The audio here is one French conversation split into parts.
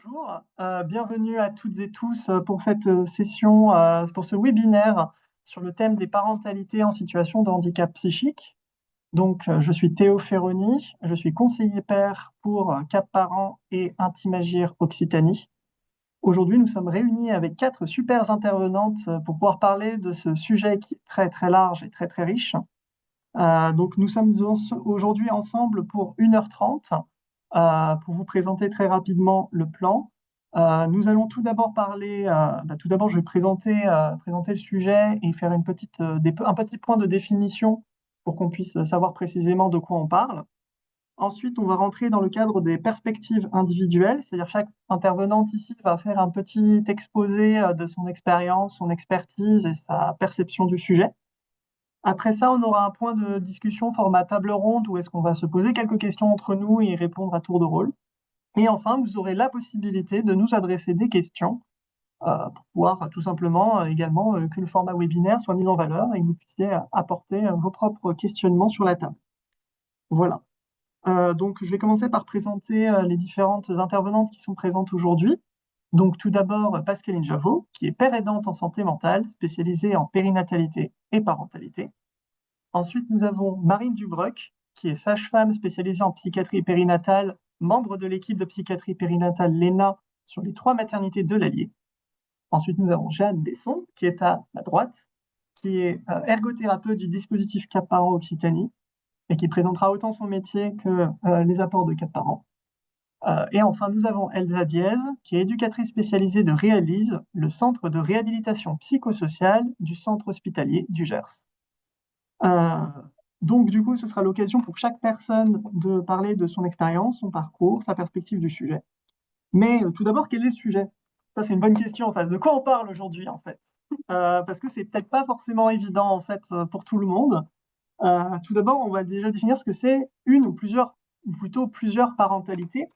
Bonjour, bienvenue à toutes et tous pour cette session, pour ce webinaire sur le thème des parentalités en situation de handicap psychique. Donc, je suis Théo Ferroni, je suis conseiller pair pour Cap Parents et Intimagir Occitanie. Aujourd'hui, nous sommes réunis avec 4 super intervenantes pour pouvoir parler de ce sujet qui est très très large et très très riche. Donc, nous sommes aujourd'hui ensemble pour 1h30 pour vous présenter très rapidement le plan. Nous allons tout d'abord parler, tout d'abord je vais présenter le sujet et faire un petit point de définition pour qu'on puisse savoir précisément de quoi on parle. Ensuite, on va rentrer dans le cadre des perspectives individuelles, c'est-à-dire chaque intervenante ici va faire un petit exposé de son expérience, son expertise et sa perception du sujet. Après ça, on aura un point de discussion format table ronde où est-ce qu'on va se poser quelques questions entre nous et y répondre à tour de rôle. Et enfin, vous aurez la possibilité de nous adresser des questions pour pouvoir tout simplement également que le format webinaire soit mis en valeur et que vous puissiez apporter vos propres questionnements sur la table. Voilà. Donc, je vais commencer par présenter les différentes intervenantes qui sont présentes aujourd'hui. Donc, tout d'abord, Pascaline Javot, qui est père aidante en santé mentale, spécialisée en périnatalité et parentalité. Ensuite, nous avons Marine Dubroc, qui est sage-femme spécialisée en psychiatrie périnatale, membre de l'équipe de psychiatrie périnatale LENA sur les 3 maternités de l'Allier. Ensuite, nous avons Jeanne Besson, qui est à ma droite, qui est ergothérapeute du dispositif Cap Parents Occitanie et qui présentera autant son métier que les apports de Cap Parents. Et enfin, nous avons Elsa Diez, qui est éducatrice spécialisée de Réalise, le centre de réhabilitation psychosociale du centre hospitalier du Gers. Donc, du coup, ce sera l'occasion pour chaque personne de parler de son expérience, son parcours, sa perspective du sujet. Mais tout d'abord, quel est le sujet? Ça, c'est une bonne question. Ça. De quoi on parle aujourd'hui, en fait? Parce que c'est peut-être pas forcément évident, en fait, pour tout le monde. Tout d'abord, on va déjà définir ce que c'est une ou plutôt plusieurs parentalités.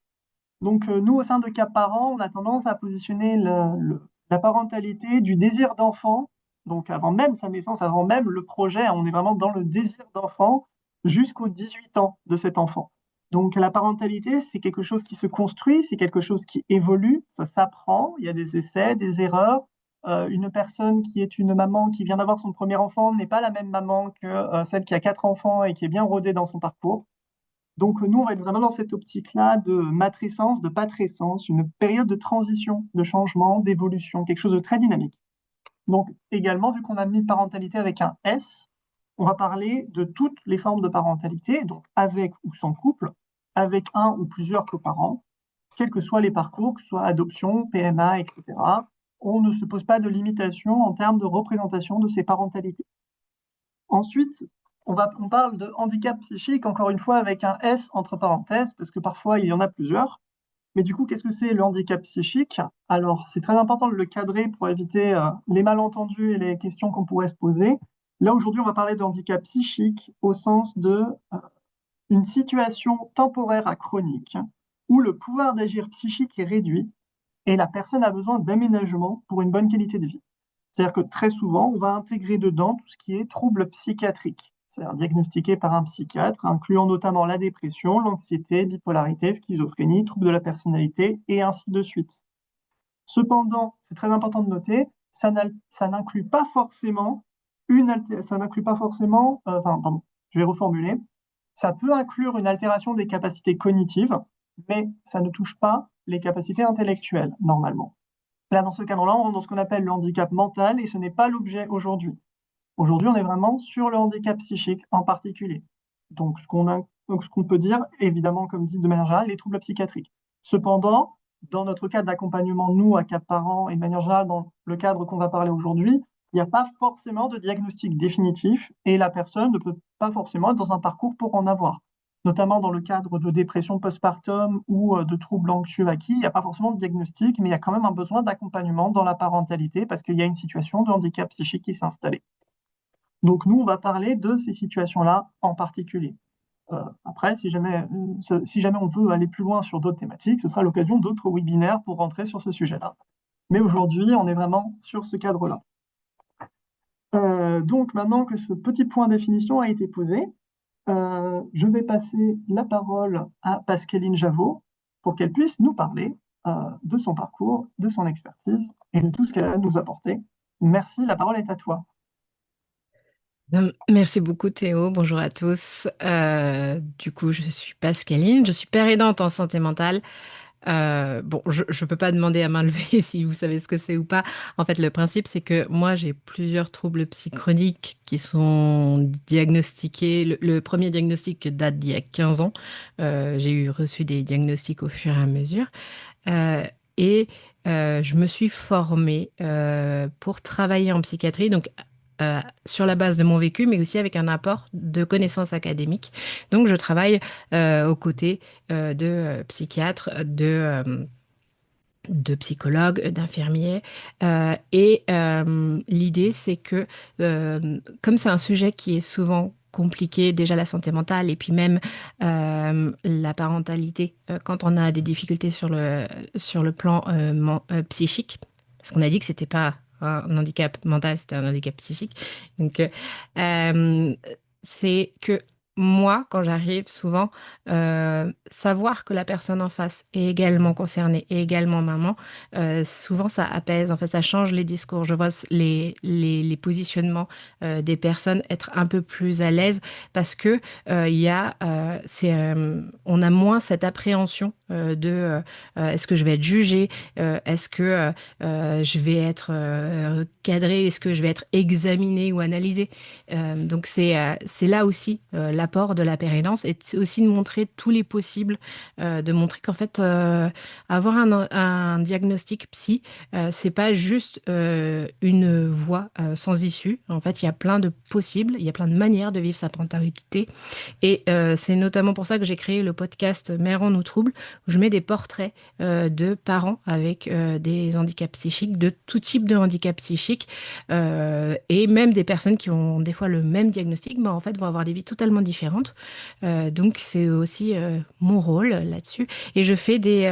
Donc, nous, au sein de Cap Parents, on a tendance à positionner la parentalité du désir d'enfant, donc avant même sa naissance, avant même le projet, on est vraiment dans le désir d'enfant jusqu'aux 18 ans de cet enfant. Donc, la parentalité, c'est quelque chose qui se construit, c'est quelque chose qui évolue, ça s'apprend, il y a des essais, des erreurs. Une personne qui est une maman qui vient d'avoir son premier enfant n'est pas la même maman que celle qui a 4 enfants et qui est bien rodée dans son parcours. Donc, nous, on va être vraiment dans cette optique-là de matrescence, de patrescence, une période de transition, de changement, d'évolution, quelque chose de très dynamique. Donc, également, vu qu'on a mis parentalité avec un S, on va parler de toutes les formes de parentalité, donc avec ou sans couple, avec un ou plusieurs coparents, quels que soient les parcours, que ce soit adoption, PMA, etc. On ne se pose pas de limitation en termes de représentation de ces parentalités. Ensuite, on parle de handicap psychique, encore une fois avec un S entre parenthèses, parce que parfois il y en a plusieurs. Mais du coup, qu'est-ce que c'est le handicap psychique? Alors, c'est très important de le cadrer pour éviter les malentendus et les questions qu'on pourrait se poser. Là, aujourd'hui, on va parler de handicap psychique au sens de une situation temporaire à chronique où le pouvoir d'agir psychique est réduit et la personne a besoin d'aménagement pour une bonne qualité de vie. C'est-à-dire que très souvent, on va intégrer dedans tout ce qui est troubles psychiatriques, c'est-à-dire diagnostiqués par un psychiatre, incluant notamment la dépression, l'anxiété, bipolarité, schizophrénie, troubles de la personnalité, et ainsi de suite. Cependant, c'est très important de noter, ça n'inclut pas forcément pardon, je vais reformuler, ça peut inclure une altération des capacités cognitives, mais ça ne touche pas les capacités intellectuelles, normalement. Là, dans ce cadre-là, on rentre dans ce qu'on appelle le handicap mental et ce n'est pas l'objet aujourd'hui. Aujourd'hui, on est vraiment sur le handicap psychique en particulier. Donc, ce qu'on peut dire, évidemment, comme dit de manière générale, les troubles psychiatriques. Cependant, dans notre cadre d'accompagnement, nous, à Cap Parents, et de manière générale, dans le cadre qu'on va parler aujourd'hui, il n'y a pas forcément de diagnostic définitif et la personne ne peut pas forcément être dans un parcours pour en avoir. Notamment dans le cadre de dépression postpartum ou de troubles anxieux acquis, il n'y a pas forcément de diagnostic, mais il y a quand même un besoin d'accompagnement dans la parentalité parce qu'il y a une situation de handicap psychique qui s'est installée. Donc nous, on va parler de ces situations-là en particulier. Après, si jamais on veut aller plus loin sur d'autres thématiques, ce sera l'occasion d'autres webinaires pour rentrer sur ce sujet-là. Mais aujourd'hui, on est vraiment sur ce cadre-là. Donc maintenant que ce petit point de définition a été posé, je vais passer la parole à Pascaline Javot pour qu'elle puisse nous parler de son parcours, de son expertise et de tout ce qu'elle a à nous apporter. Merci, la parole est à toi. Merci beaucoup Théo, bonjour à tous. Du coup, je suis Pascaline, je suis père aidante en santé mentale. Bon, je ne peux pas demander à main levée si vous savez ce que c'est ou pas. En fait, le principe, c'est que moi, j'ai plusieurs troubles psychroniques qui sont diagnostiqués. Le premier diagnostic date d'il y a 15 ans. J'ai reçu des diagnostics au fur et à mesure. Euh, et je me suis formée pour travailler en psychiatrie, donc sur la base de mon vécu, mais aussi avec un apport de connaissances académiques. Donc je travaille aux côtés de psychiatres, de psychologues, d'infirmiers. L'idée, c'est que comme c'est un sujet qui est souvent compliqué, déjà la santé mentale et puis même la parentalité, quand on a des difficultés sur le plan psychique, parce qu'on a dit que c'était pas un handicap mental, c'était un handicap psychique. Donc, euh, c'est que moi, quand j'arrive, souvent, savoir que la personne en face est également concernée et également maman, souvent ça apaise, en fait, ça change les discours. Je vois les positionnements des personnes être un peu plus à l'aise parce que on a moins cette appréhension est-ce que je vais être jugée, est-ce que je vais être cadrée, est-ce que je vais être examinée ou analysée. Donc c'est là aussi l'apport de la pérénance et c'est aussi de montrer tous les possibles, de montrer qu'en fait avoir un diagnostic psy, c'est pas juste une voie sans issue. En fait, il y a plein de possibles, il y a plein de manières de vivre sa parentalité et c'est notamment pour ça que j'ai créé le podcast Mère en nous trouble, où je mets des portraits de parents avec des handicaps psychiques, de tout type de handicap psychique, et même des personnes qui ont des fois le même diagnostic, mais en fait vont avoir des vies totalement différentes. Donc c'est aussi mon rôle là-dessus. Et je fais des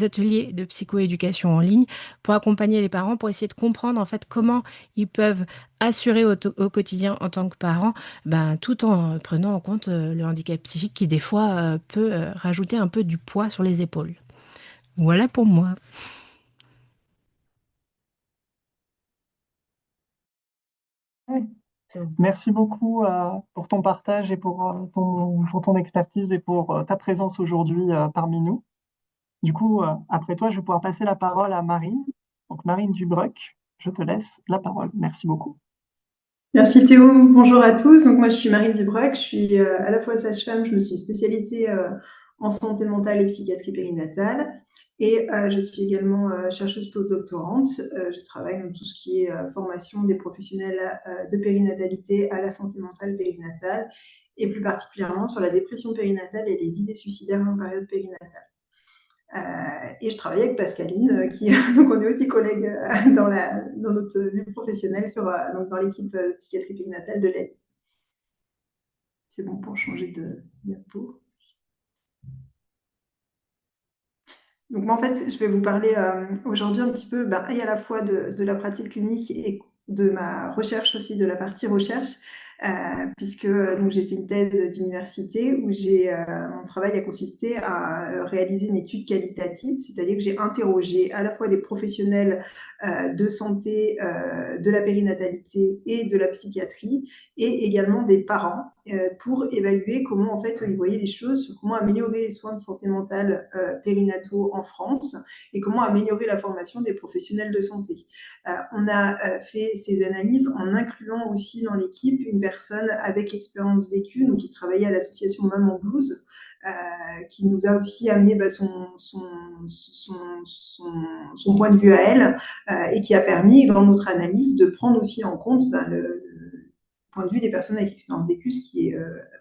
ateliers de psychoéducation en ligne pour accompagner les parents, pour essayer de comprendre en fait comment ils peuvent assurer au quotidien en tant que parents, ben, tout en prenant en compte le handicap psychique qui des fois peut rajouter un peu du poids sur les épaules. Voilà pour moi. Ouais. Merci beaucoup pour ton partage et pour ton expertise et pour ta présence aujourd'hui parmi nous. Du coup, après toi, je vais pouvoir passer la parole à Marine. Donc, Marine Dubreuc, je te laisse la parole. Merci beaucoup. Merci Théo, bonjour à tous. Donc moi je suis Marie Dubreuc, je suis à la fois sage-femme, je me suis spécialisée en santé mentale et psychiatrie périnatale et je suis également chercheuse postdoctorante. Je travaille dans tout ce qui est formation des professionnels de périnatalité à la santé mentale périnatale et plus particulièrement sur la dépression périnatale et les idées suicidaires en période périnatale. Et je travaille avec Pascaline, donc on est aussi collègues dans notre vie professionnelle donc dans l'équipe psychiatrie périnatale de l'aide. C'est bon pour changer de diapo. Donc moi, en fait, je vais vous parler aujourd'hui un petit peu et à la fois de la pratique clinique et de ma recherche aussi, de la partie recherche, puisque donc j'ai fait une thèse d'université où mon travail a consisté à réaliser une étude qualitative, c'est-à-dire que j'ai interrogé à la fois des professionnels de santé, de la périnatalité et de la psychiatrie, et également des parents pour évaluer comment en fait ils voyaient les choses, sur comment améliorer les soins de santé mentale périnataux en France et comment améliorer la formation des professionnels de santé. On a fait ces analyses en incluant aussi dans l'équipe une personne avec expérience vécue, donc qui travaillait à l'association Maman Blues, qui nous a aussi amené son point de vue à elle, et qui a permis dans notre analyse de prendre aussi en compte le point de vue des personnes avec expérience vécue, ce qui est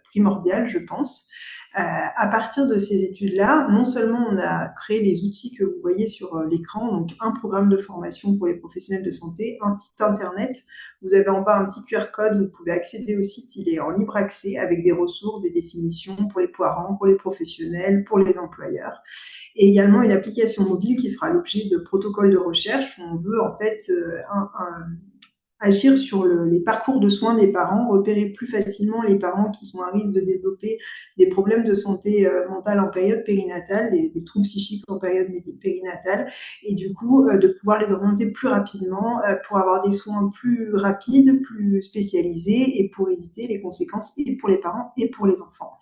primordial, je pense. À partir de ces études-là, non seulement on a créé les outils que vous voyez sur l'écran, donc un programme de formation pour les professionnels de santé, un site internet. Vous avez en bas un petit QR code, vous pouvez accéder au site, il est en libre accès avec des ressources, des définitions pour les parents, pour les professionnels, pour les employeurs. Et également une application mobile qui fera l'objet de protocoles de recherche où on veut en fait agir sur les parcours de soins des parents, repérer plus facilement les parents qui sont à risque de développer des problèmes de santé mentale en période périnatale, des troubles psychiques en période périnatale, et du coup de pouvoir les orienter plus rapidement pour avoir des soins plus rapides, plus spécialisés, et pour éviter les conséquences et pour les parents et pour les enfants.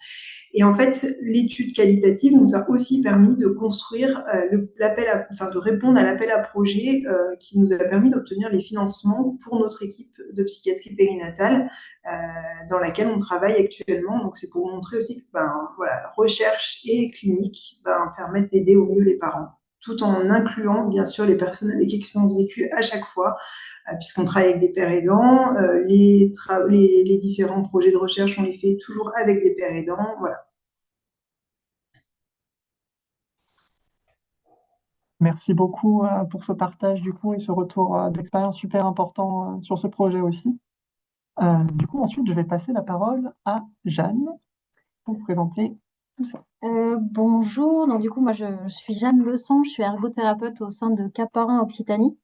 Et en fait, l'étude qualitative nous a aussi permis de construire de répondre à l'appel à projet qui nous a permis d'obtenir les financements pour notre équipe de psychiatrie périnatale dans laquelle on travaille actuellement. Donc, c'est pour montrer aussi que la recherche et clinique permettent d'aider au mieux les parents, tout en incluant bien sûr les personnes avec expérience vécue à chaque fois, puisqu'on travaille avec des pères aidants. Les différents projets de recherche, on les fait toujours avec des pères aidants. Voilà. Merci beaucoup pour ce partage du coup et ce retour d'expérience super important sur ce projet aussi. Du coup, ensuite, je vais passer la parole à Jeanne pour vous présenter tout ça. Bonjour, donc du coup moi je suis Jeanne Leçon, je suis ergothérapeute au sein de Caparin Occitanie.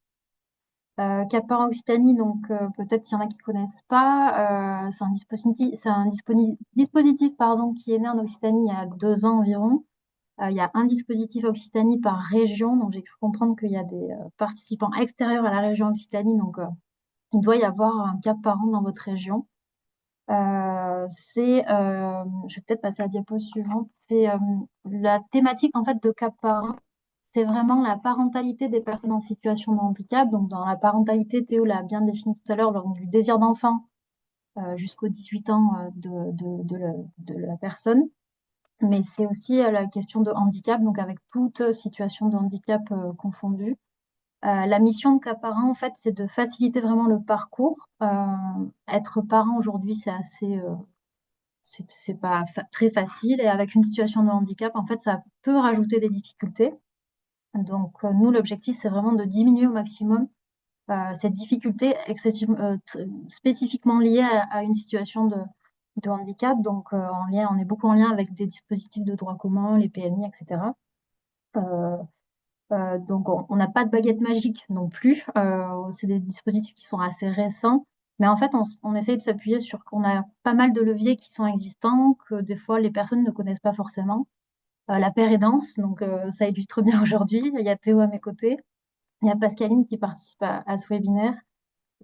Caparin Occitanie, donc peut-être qu'il y en a qui connaissent pas, c'est un dispositif pardon, qui est né en Occitanie il y a 2 ans environ. Il y a un dispositif Occitanie par région, donc j'ai cru comprendre qu'il y a des participants extérieurs à la région Occitanie, donc il doit y avoir un Caparin dans votre région. Je vais peut-être passer à la diapo suivante. C'est la thématique en fait de Caparin. C'est vraiment la parentalité des personnes en situation de handicap. Donc dans la parentalité, Théo l'a bien défini tout à l'heure, donc du désir d'enfant jusqu'aux 18 ans de la personne. Mais c'est aussi la question de handicap, donc avec toute situation de handicap confondue. La mission de Caparin, en fait, c'est de faciliter vraiment le parcours. Être parent aujourd'hui, c'est pas très facile, et avec une situation de handicap, en fait, ça peut rajouter des difficultés. Donc, nous, l'objectif, c'est vraiment de diminuer au maximum cette difficulté spécifiquement liée à une situation de handicap. Donc, on est beaucoup en lien avec des dispositifs de droit commun, les PMI, etc. Donc, on n'a pas de baguette magique non plus. C'est des dispositifs qui sont assez récents. Mais en fait, on essaye de s'appuyer sur qu'on a pas mal de leviers qui sont existants, que des fois, les personnes ne connaissent pas forcément. La pérédance, donc ça illustre bien aujourd'hui. Il y a Théo à mes côtés. Il y a Pascaline qui participe à ce webinaire.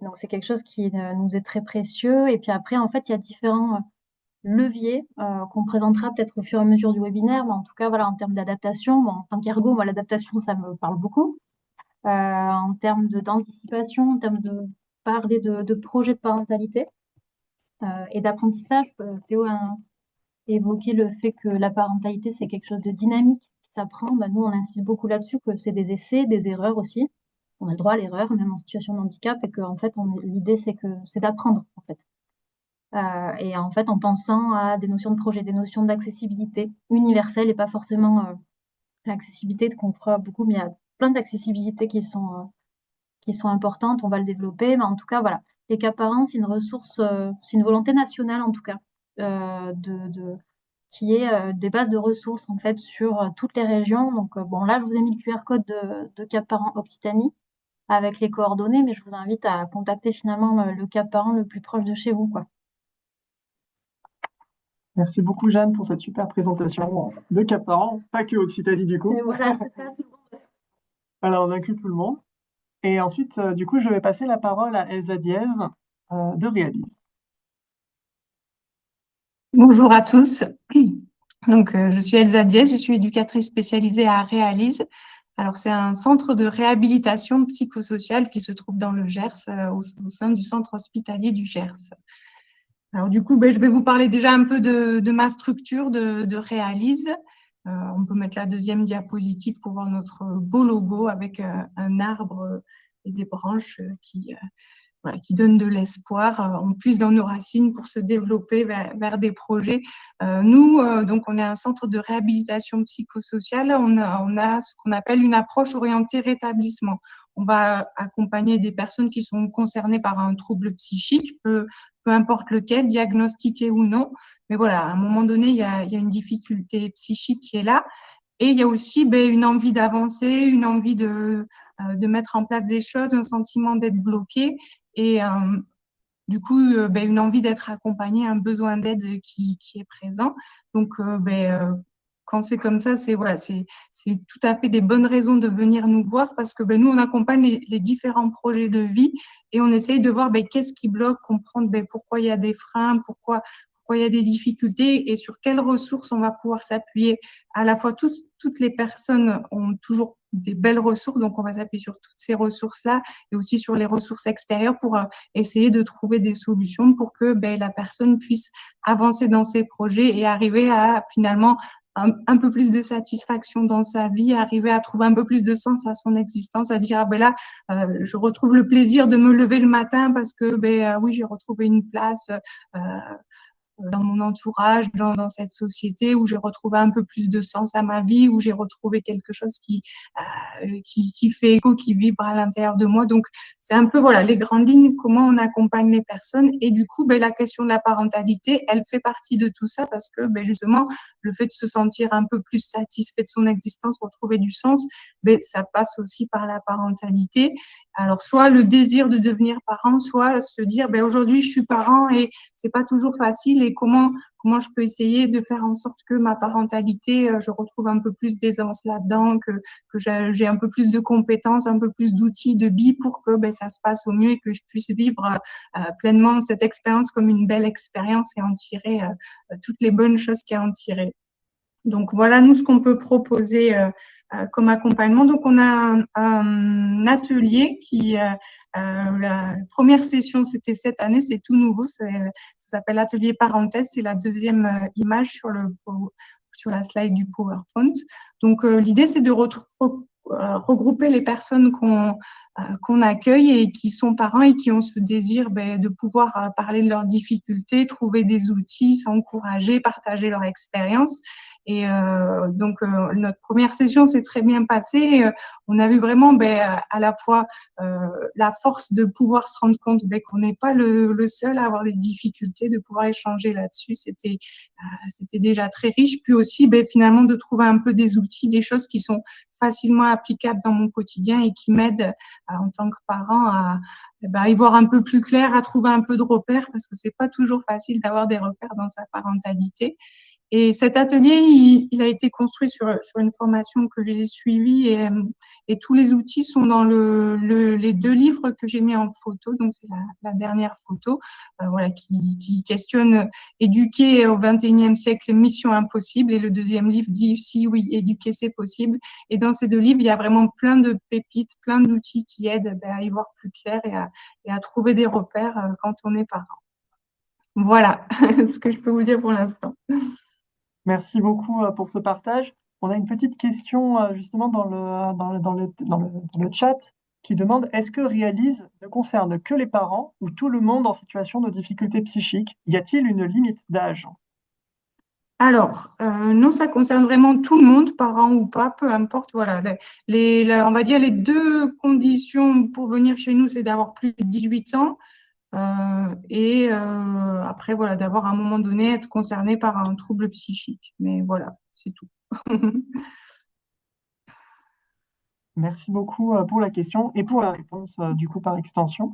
Donc, c'est quelque chose qui nous est très précieux. Et puis après, en fait, il y a différents leviers qu'on présentera peut-être au fur et à mesure du webinaire. Mais en tout cas, voilà, en termes d'adaptation, en tant qu'ergo, moi, l'adaptation, ça me parle beaucoup. En termes d'anticipation, en termes de parler de projets de parentalité et d'apprentissage. Théo a évoqué le fait que la parentalité, c'est quelque chose de dynamique qui s'apprend. Nous, on insiste beaucoup là-dessus, que c'est des essais, des erreurs aussi. On a le droit à l'erreur, même en situation de handicap, et qu'en fait, l'idée, c'est d'apprendre, en fait. Et en fait, en pensant à des notions de projet, des notions d'accessibilité universelle et pas forcément l'accessibilité qu'on croit beaucoup, mais il y a plein d'accessibilités qui sont importantes, on va le développer. Mais en tout cas, voilà, les cas parents, c'est une ressource, c'est une volonté nationale en tout cas, qui est des bases de ressources en fait sur toutes les régions. Donc bon, là, je vous ai mis le QR code de Cap Parents Occitanie avec les coordonnées, mais je vous invite à contacter finalement le Cap Parent le plus proche de chez vous, quoi. Merci beaucoup, Jeanne, pour cette super présentation de Cap-Parents, pas que Occitanie du coup. Et voilà, c'est ça, tout le monde. Alors, on inclut tout le monde. Et ensuite, du coup, je vais passer la parole à Elsa Diez de Realise. Bonjour à tous. Donc, je suis Elsa Diez, je suis éducatrice spécialisée à Realise. Alors, c'est un centre de réhabilitation psychosociale qui se trouve dans le Gers, au sein du centre hospitalier du Gers. Alors, du coup, je vais vous parler déjà un peu de ma structure de Realise. On peut mettre la deuxième diapositive pour voir notre beau logo avec un arbre et des branches qui donnent de l'espoir. On puise dans nos racines pour se développer vers des projets. Nous, donc, on est un centre de réhabilitation psychosociale. On a ce qu'on appelle une approche orientée rétablissement. On va accompagner des personnes qui sont concernées par un trouble psychique, peu importe lequel, diagnostiqué ou non. Mais voilà, à un moment donné, il y a une difficulté psychique qui est là. Et il y a aussi une envie d'avancer, une envie de mettre en place des choses, un sentiment d'être bloqué. et du coup, une envie d'être accompagné, un besoin d'aide qui est présent. Donc, quand c'est comme ça, c'est tout à fait des bonnes raisons de venir nous voir parce que nous, on accompagne les différents projets de vie et on essaye de voir qu'est-ce qui bloque, comprendre pourquoi il y a des freins, pourquoi il y a des difficultés et sur quelles ressources on va pouvoir s'appuyer. À la fois, toutes les personnes ont toujours des belles ressources, donc on va s'appuyer sur toutes ces ressources-là et aussi sur les ressources extérieures pour essayer de trouver des solutions pour que la personne puisse avancer dans ses projets et arriver à finalement un peu plus de satisfaction dans sa vie, arriver à trouver un peu plus de sens à son existence, à dire là, je retrouve le plaisir de me lever le matin parce que oui, j'ai retrouvé une place dans mon entourage, dans cette société où j'ai retrouvé un peu plus de sens à ma vie, où j'ai retrouvé quelque chose qui fait écho, qui vibre à l'intérieur de moi. Donc, c'est un peu, les grandes lignes, comment on accompagne les personnes. Et du coup, la question de la parentalité, elle fait partie de tout ça parce que, justement, le fait de se sentir un peu plus satisfait de son existence, retrouver du sens, ça passe aussi par la parentalité. Alors, soit le désir de devenir parent, soit se dire, aujourd'hui, je suis parent et c'est pas toujours facile et comment je peux essayer de faire en sorte que ma parentalité, je retrouve un peu plus d'aisance là-dedans, que j'ai un peu plus de compétences, un peu plus d'outils, de billes pour que ça se passe au mieux et que je puisse vivre pleinement cette expérience comme une belle expérience et en tirer toutes les bonnes choses qu'il y a à en tirer. Donc voilà, nous, ce qu'on peut proposer comme accompagnement. Donc, on a un atelier qui, la première session, c'était cette année, c'est tout nouveau, ça s'appelle Atelier Parenthèse, c'est la deuxième image sur la slide du PowerPoint. Donc, l'idée, c'est de regrouper les personnes qu'on accueille et qui sont parents et qui ont ce désir de pouvoir parler de leurs difficultés, trouver des outils, s'encourager, partager leur expérience. Et donc, notre première session s'est très bien passée. On a vu vraiment à la fois la force de pouvoir se rendre compte qu'on n'est pas le seul à avoir des difficultés, de pouvoir échanger là-dessus. C'était déjà très riche. Puis aussi, finalement, de trouver un peu des outils, des choses qui sont facilement applicables dans mon quotidien et qui m'aident en tant que parent à y voir un peu plus clair, à trouver un peu de repères, parce que c'est pas toujours facile d'avoir des repères dans sa parentalité. Et cet atelier, il a été construit sur une formation que j'ai suivie et tous les outils sont dans les deux livres que j'ai mis en photo. Donc, c'est la dernière photo, qui questionne éduquer au XXIe siècle, mission impossible. Et le deuxième livre dit si oui, éduquer c'est possible. Et dans ces deux livres, il y a vraiment plein de pépites, plein d'outils qui aident à y voir plus clair et à trouver des repères quand on est parent. Voilà ce que je peux vous dire pour l'instant. Merci beaucoup pour ce partage. On a une petite question justement dans le chat qui demande est-ce que Réalise ne concerne que les parents ou tout le monde en situation de difficulté psychique? Y a-t-il une limite d'âge? Alors, non, ça concerne vraiment tout le monde, parents ou pas, peu importe. Voilà, on va dire les deux conditions pour venir chez nous, c'est d'avoir plus de 18 ans et après, d'avoir à un moment donné être concerné par un trouble psychique. Mais voilà, c'est tout. Merci beaucoup pour la question et pour la réponse du coup par extension.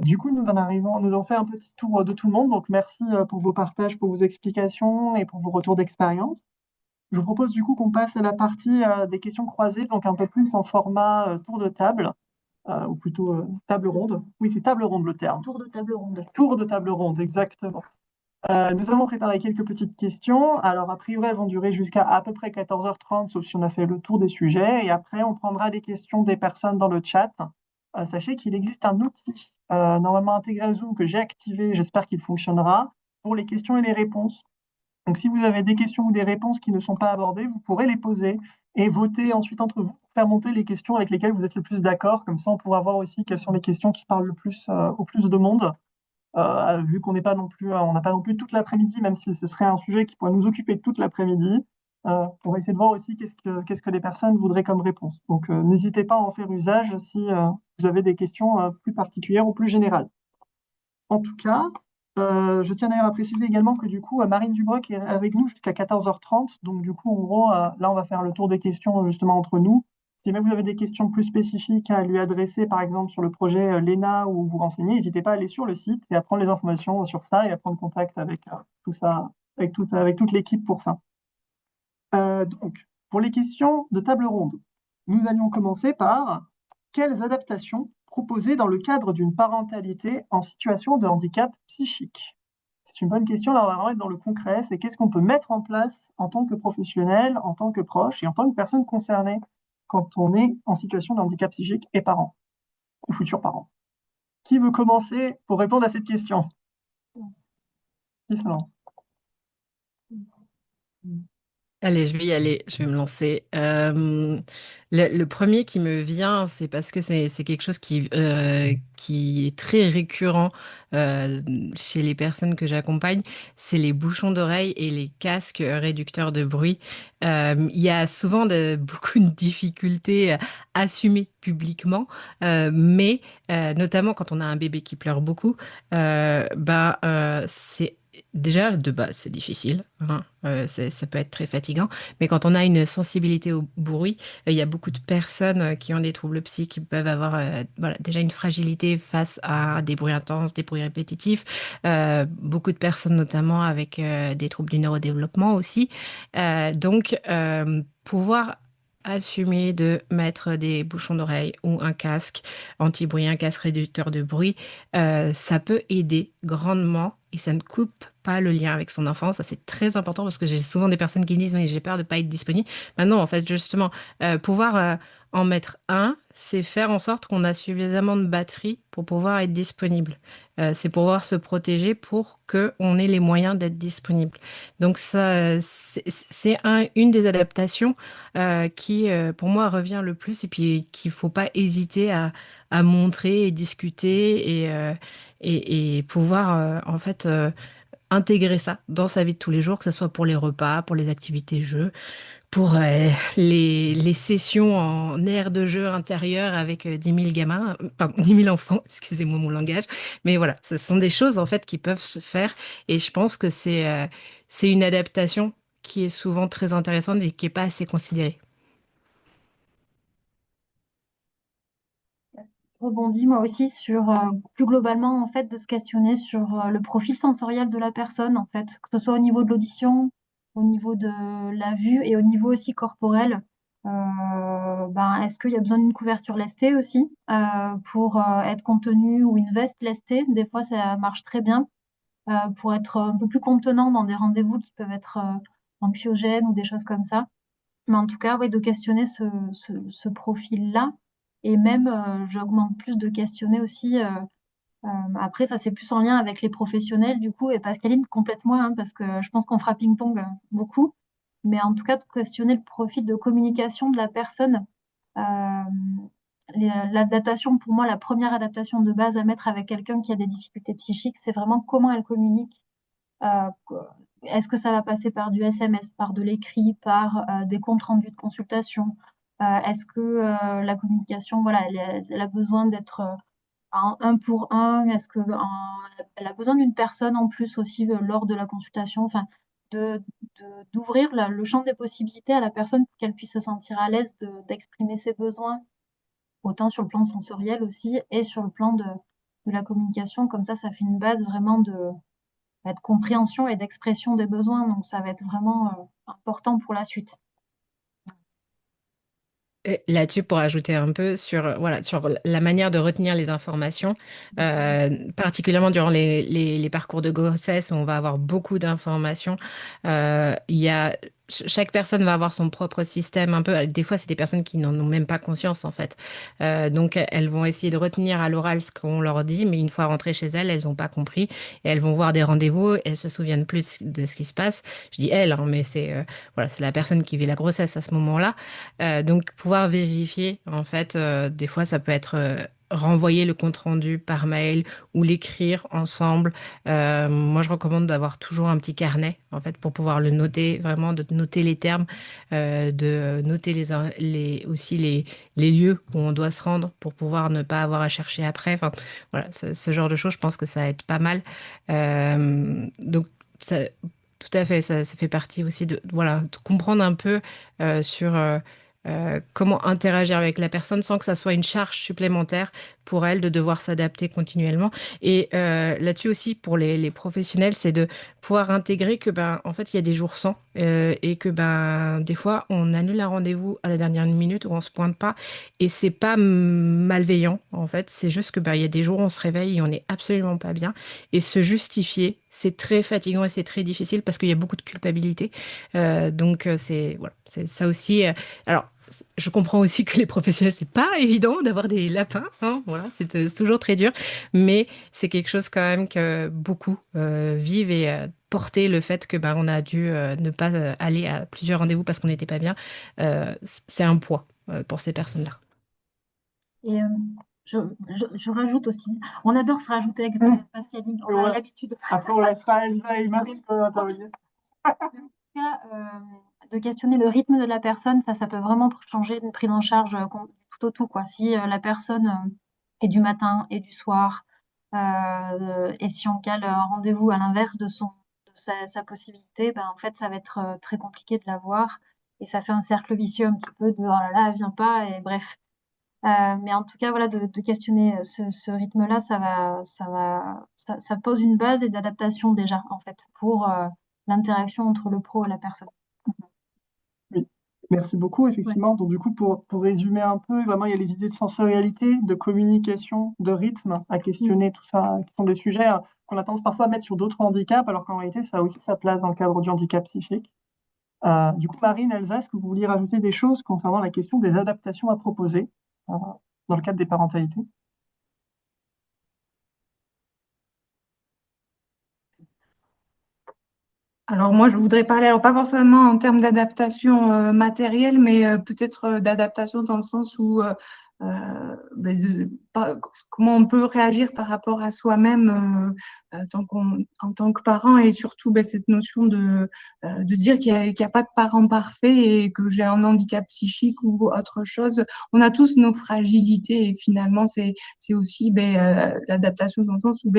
Du coup, nous avons fait un petit tour de tout le monde. Donc, merci pour vos partages, pour vos explications et pour vos retours d'expérience. Je vous propose du coup qu'on passe à la partie des questions croisées, donc un peu plus en format tour de table, ou plutôt table ronde. Oui, c'est table ronde le terme. Tour de table ronde. Tour de table ronde, exactement. Nous avons préparé quelques petites questions. Alors, a priori, elles vont durer jusqu'à à peu près 14h30, sauf si on a fait le tour des sujets. Et après, on prendra les questions des personnes dans le chat. Sachez qu'il existe un outil normalement intégré à Zoom que j'ai activé, j'espère qu'il fonctionnera, pour les questions et les réponses. Donc, si vous avez des questions ou des réponses qui ne sont pas abordées, vous pourrez les poser et voter ensuite entre vous pour faire monter les questions avec lesquelles vous êtes le plus d'accord. Comme ça, on pourra voir aussi quelles sont les questions qui parlent le plus au plus de monde. Vu qu'on n'est pas non plus, on n'a pas non plus toute l'après-midi, même si ce serait un sujet qui pourrait nous occuper toute l'après-midi. On va essayer de voir aussi qu'est-ce que les personnes voudraient comme réponse. Donc, n'hésitez pas à en faire usage si vous avez des questions plus particulières ou plus générales. En tout cas, je tiens d'ailleurs à préciser également que du coup, Marine Dubroc est avec nous jusqu'à 14h30. Donc, du coup, en gros, là, on va faire le tour des questions justement entre nous. Si même vous avez des questions plus spécifiques à lui adresser, par exemple sur le projet Lena où vous renseignez, n'hésitez pas à aller sur le site et à prendre les informations sur ça et à prendre contact avec tout ça, avec toute l'équipe pour ça. Donc, pour les questions de table ronde, nous allions commencer par quelles adaptations proposer dans le cadre d'une parentalité en situation de handicap psychique? C'est une bonne question. Là, on va vraiment être dans le concret. C'est qu'est-ce qu'on peut mettre en place en tant que professionnel, en tant que proche et en tant que personne concernée quand on est en situation de handicap psychique et parent ou futur parent. Qui veut commencer pour répondre à cette question? Qui se lance? Allez, je vais y aller, je vais me lancer. Le premier qui me vient, c'est parce que c'est quelque chose qui est très récurrent euh, chez les personnes que j'accompagne, c'est les bouchons d'oreille et les casques réducteurs de bruit. Il y a souvent beaucoup de difficultés à assumer publiquement, mais notamment quand on a un bébé qui pleure beaucoup, c'est déjà, de base, c'est difficile, hein. Ça peut être très fatigant. Mais quand on a une sensibilité au bruit, il y a beaucoup de personnes qui ont des troubles psy qui peuvent avoir voilà, déjà une fragilité face à des bruits intenses, des bruits répétitifs. Beaucoup de personnes, notamment avec des troubles du neurodéveloppement aussi. Pouvoir assumer de mettre des bouchons d'oreille ou un casque anti-bruit, un casque réducteur de bruit, ça peut aider grandement et ça ne coupe pas le lien avec son enfant. Ça, c'est très important parce que j'ai souvent des personnes qui disent, mais j'ai peur de ne pas être disponible. Maintenant, en fait, justement, pouvoir en mettre un, c'est faire en sorte qu'on a suffisamment de batterie pour pouvoir être disponible. C'est pouvoir se protéger pour qu'on ait les moyens d'être disponible. Donc ça, une des adaptations qui, pour moi, revient le plus et puis qu'il faut pas hésiter à montrer et discuter et pouvoir, en fait, intégrer ça dans sa vie de tous les jours, que ce soit pour les repas, pour les activités jeux, pour les sessions en aire de jeu intérieur avec 10 000 gamins, pardon, 10 000 enfants, excusez-moi mon langage. Mais voilà, ce sont des choses en fait qui peuvent se faire et je pense que c'est une adaptation qui est souvent très intéressante et qui n'est pas assez considérée. Rebondis moi aussi sur plus globalement en fait de se questionner sur le profil sensoriel de la personne en fait, que ce soit au niveau de l'audition, au niveau de la vue et au niveau aussi corporel. Est-ce qu'il y a besoin d'une couverture lestée aussi pour être contenu ou une veste lestée? Des fois ça marche très bien pour être un peu plus contenant dans des rendez-vous qui peuvent être anxiogènes ou des choses comme ça. Mais en tout cas, ouais, de questionner ce profil-là. Et même, j'augmente plus de questionner aussi. Après, ça, c'est plus en lien avec les professionnels, du coup, et Pascaline, complètement, hein, parce que je pense qu'on fera ping-pong beaucoup. Mais en tout cas, de questionner le profil de communication de la personne. Euh, L'adaptation, pour moi, la première adaptation de base à mettre avec quelqu'un qui a des difficultés psychiques, c'est vraiment comment elle communique. Euh, Est-ce que ça va passer par du SMS, par de l'écrit, par des comptes rendus de consultation? Est-ce que la communication, voilà, elle a besoin d'être en un pour un? Est-ce que elle a besoin d'une personne en plus aussi lors de la consultation? Enfin, de, d'ouvrir le champ des possibilités à la personne pour qu'elle puisse se sentir à l'aise d'exprimer ses besoins, autant sur le plan sensoriel aussi et sur le plan de la communication. Comme ça fait une base vraiment de compréhension et d'expression des besoins. Donc, ça va être vraiment important pour la suite. Et là-dessus, pour ajouter un peu sur, voilà, sur la manière de retenir les informations, particulièrement durant les parcours de grossesse où on va avoir beaucoup d'informations, il y a, chaque personne va avoir son propre système un peu. Des fois, c'est des personnes qui n'en ont même pas conscience en fait. Donc, elles vont essayer de retenir à l'oral ce qu'on leur dit, mais une fois rentrées chez elles, elles n'ont pas compris et elles vont voir des rendez-vous, elles se souviennent plus de ce qui se passe. Je dis elles, hein, mais c'est voilà, c'est la personne qui vit la grossesse à ce moment-là. Donc, pouvoir vérifier, en fait, des fois, ça peut être renvoyer le compte-rendu par mail ou l'écrire ensemble. Moi, je recommande d'avoir toujours un petit carnet, en fait, pour pouvoir le noter, vraiment, de noter les termes, de noter aussi les lieux où on doit se rendre pour pouvoir ne pas avoir à chercher après. Enfin, voilà, ce genre de choses, je pense que ça aide pas mal. Donc, tout à fait, ça fait partie aussi de, voilà, de comprendre un peu sur comment interagir avec la personne sans que ça soit une charge supplémentaire pour elle de devoir s'adapter continuellement. Et là-dessus aussi, pour les professionnels, c'est de pouvoir intégrer que, ben, en fait, il y a des jours sans et que, ben, des fois, on annule un rendez-vous à la dernière minute ou on se pointe pas. Et c'est pas malveillant, en fait. C'est juste que, ben, il y a des jours où on se réveille et on n'est absolument pas bien. Et se justifier, c'est très fatigant et c'est très difficile parce qu'il y a beaucoup de culpabilité. Donc, c'est voilà, c'est ça aussi. Alors, je comprends aussi que les professionnels, c'est pas évident d'avoir des lapins, hein, voilà, c'est toujours très dur, mais c'est quelque chose quand même que beaucoup vivent et porter le fait que ben on a dû ne pas aller à plusieurs rendez-vous parce qu'on n'était pas bien, c'est un poids pour ces personnes-là. Et je, je rajoute aussi, on adore se rajouter avec Pascaline, on a Ouais. l'habitude. Après, on laissera Elsa et Marine intervenir. De questionner le rythme de la personne, ça peut vraiment changer une prise en charge tout au tout, quoi. Si la personne est du matin et du soir, et si on cale un rendez-vous à l'inverse de sa possibilité, ben, en fait, ça va être très compliqué de la voir. Et ça fait un cercle vicieux un petit peu de oh là là, elle vient pas, et bref. Mais en tout cas, voilà, de questionner ce rythme-là, ça pose une base et d'adaptation déjà, en fait, pour l'interaction entre le pro et la personne. Oui, merci beaucoup, effectivement. Donc, du coup, pour résumer un peu, vraiment, il y a les idées de sensorialité, de communication, de rythme à questionner, tout ça, qui sont des sujets qu'on a tendance parfois à mettre sur d'autres handicaps, alors qu'en réalité, ça a aussi sa place dans le cadre du handicap psychique. Du coup, Marine, Elsa, est-ce que vous vouliez rajouter des choses concernant la question des adaptations à proposer dans le cadre des parentalités? Alors moi, je voudrais parler, alors pas forcément en termes d'adaptation matérielle, mais peut-être d'adaptation dans le sens où comment on peut réagir par rapport à soi-même en tant que parent, et surtout cette notion de dire qu'il y a pas de parent parfait et que j'ai un handicap psychique ou autre chose. On a tous nos fragilités et finalement c'est aussi l'adaptation dans le sens où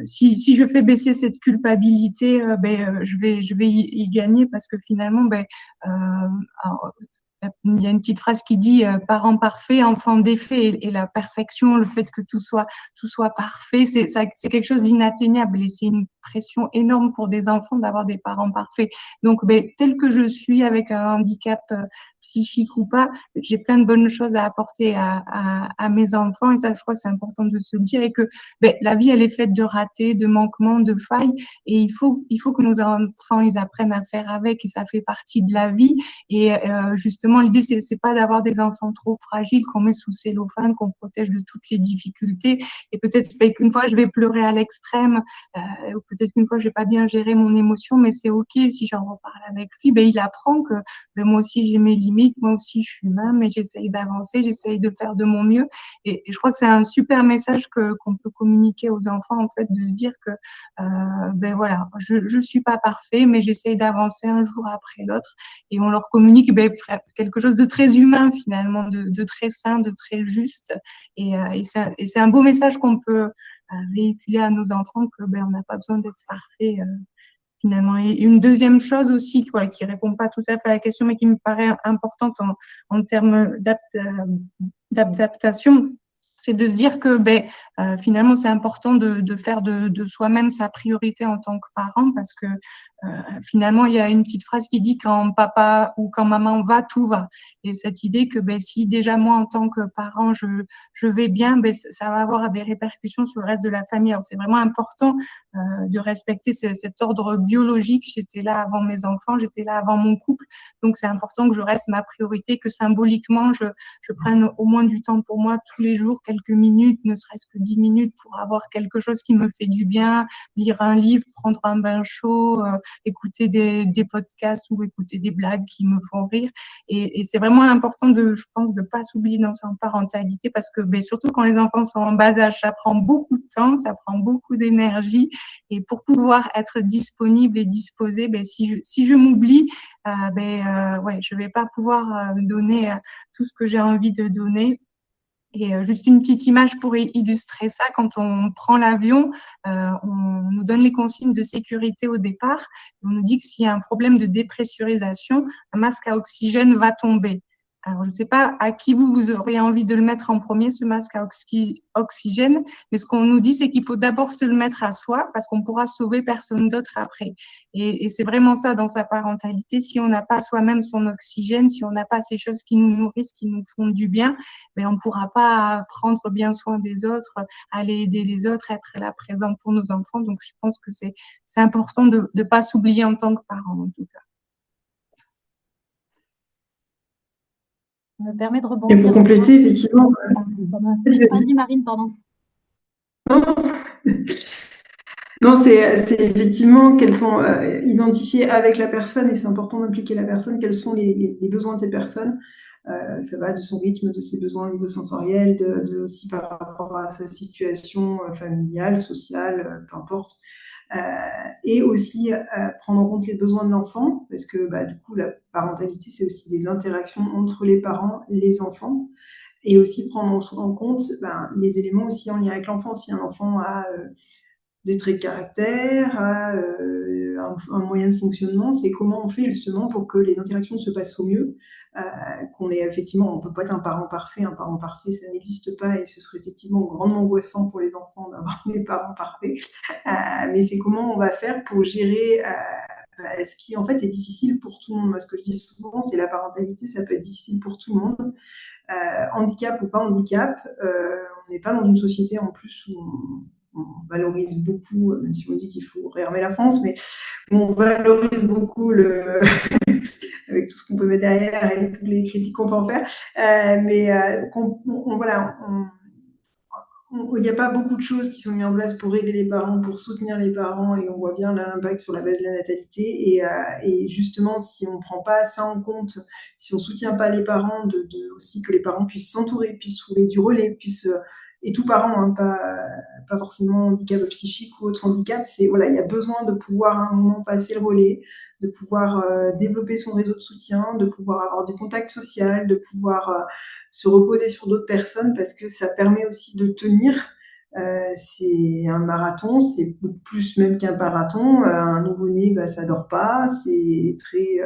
si je fais baisser cette culpabilité, je vais y gagner parce que finalement, alors, il y a une petite phrase qui dit parent parfait, enfant défait, et la perfection, le fait que tout soit parfait, c'est quelque chose d'inatteignable et c'est une pression énorme pour des enfants d'avoir des parents parfaits. Donc, tel que je suis avec un handicap psychique ou pas, j'ai plein de bonnes choses à apporter à mes enfants, et ça, je crois que c'est important de se le dire, et que la vie, elle est faite de ratés, de manquements, de failles, et il faut que nos enfants, ils apprennent à faire avec, et ça fait partie de la vie. Et justement, l'idée, c'est pas d'avoir des enfants trop fragiles qu'on met sous cellophane, qu'on protège de toutes les difficultés. Et peut-être qu'une fois, je vais pleurer à l'extrême, ou peut-être qu'une fois, je vais pas bien gérer mon émotion, mais c'est OK si j'en reparle avec lui. Il apprend que moi aussi, j'ai mes limites, moi aussi, je suis humain, mais j'essaye d'avancer, j'essaye de faire de mon mieux. Et je crois que c'est un super message qu'on peut communiquer aux enfants, en fait, de se dire que voilà, je suis pas parfait, mais j'essaye d'avancer un jour après l'autre, et on leur communique quelque chose de très humain finalement, de très sain, de très juste, et c'est un beau message qu'on peut véhiculer à nos enfants, que on n'a pas besoin d'être parfait finalement. Et une deuxième chose aussi, qui répond pas tout à fait à la question, mais qui me paraît importante en termes d'adaptation, c'est de se dire que finalement c'est important de faire de soi-même sa priorité en tant que parent, parce que finalement il y a une petite phrase qui dit quand papa ou quand maman va, tout va. Et cette idée que si déjà moi en tant que parent je vais bien, ça va avoir des répercussions sur le reste de la famille. Alors c'est vraiment important de respecter cet ordre biologique. J'étais là avant mes enfants, j'étais là avant mon couple, donc c'est important que je reste ma priorité, que symboliquement je prenne au moins du temps pour moi tous les jours, quelques minutes, ne serait-ce que 10 minutes, pour avoir quelque chose qui me fait du bien, lire un livre, prendre un bain chaud, écouter des podcasts ou écouter des blagues qui me font rire. Et c'est vraiment important je pense, de pas s'oublier dans sa parentalité, parce que surtout quand les enfants sont en bas âge, ça prend beaucoup de temps, ça prend beaucoup d'énergie, et pour pouvoir être disponible et disposée, si je m'oublie, je vais pas pouvoir donner tout ce que j'ai envie de donner. Et juste une petite image pour illustrer ça: quand on prend l'avion, on nous donne les consignes de sécurité au départ. On nous dit que s'il y a un problème de dépressurisation, un masque à oxygène va tomber. Alors, je ne sais pas à qui vous auriez envie de le mettre en premier, ce masque à oxygène, mais ce qu'on nous dit, c'est qu'il faut d'abord se le mettre à soi parce qu'on pourra sauver personne d'autre après. Et c'est vraiment ça dans sa parentalité. Si on n'a pas soi-même son oxygène, si on n'a pas ces choses qui nous nourrissent, qui nous font du bien, ben on ne pourra pas prendre bien soin des autres, aller aider les autres, être là présent pour nos enfants. Donc, je pense que c'est important de ne pas s'oublier en tant que parent, en tout cas. Ça me permet de Et rebondir. pour compléter, effectivement, Vas-y, Marine, pardon. non, c'est effectivement qu'elles sont identifiées avec la personne et c'est important d'impliquer la personne, quels sont les besoins de ces personnes. Ça va de son rythme, de ses besoins au niveau sensoriel, aussi par rapport à sa situation familiale, sociale, peu importe. Et aussi prendre en compte les besoins de l'enfant, parce que du coup, la parentalité, c'est aussi des interactions entre les parents, les enfants, et aussi prendre en compte les éléments aussi en lien avec l'enfant. Si un enfant a des traits de caractère, un moyen de fonctionnement, c'est comment on fait justement pour que les interactions se passent au mieux, qu'on est effectivement, on peut pas être un parent parfait, ça n'existe pas et ce serait effectivement grandement angoissant pour les enfants d'avoir des parents parfaits, mais c'est comment on va faire pour gérer ce qui en fait est difficile pour tout le monde. Moi, ce que je dis souvent, c'est la parentalité, ça peut être difficile pour tout le monde, handicap ou pas handicap, on n'est pas dans une société en plus où on valorise beaucoup, même si on dit qu'il faut réarmer la France, mais on valorise beaucoup avec tout ce qu'on peut mettre derrière et toutes les critiques qu'on peut en faire. Voilà, il n'y a pas beaucoup de choses qui sont mises en place pour aider les parents, pour soutenir les parents, et on voit bien l'impact sur la baisse de la natalité. Et justement, si on ne prend pas ça en compte, si on ne soutient pas les parents, aussi que les parents puissent s'entourer, puissent trouver du relais, et tout parent, hein, pas forcément handicap psychique ou autre handicap, voilà, il y a besoin de pouvoir à un moment passer le relais, de pouvoir développer son réseau de soutien, de pouvoir avoir du contact social, de pouvoir se reposer sur d'autres personnes parce que ça permet aussi de tenir. C'est un marathon, c'est plus même qu'un marathon. Un nouveau-né, ça dort pas, c'est très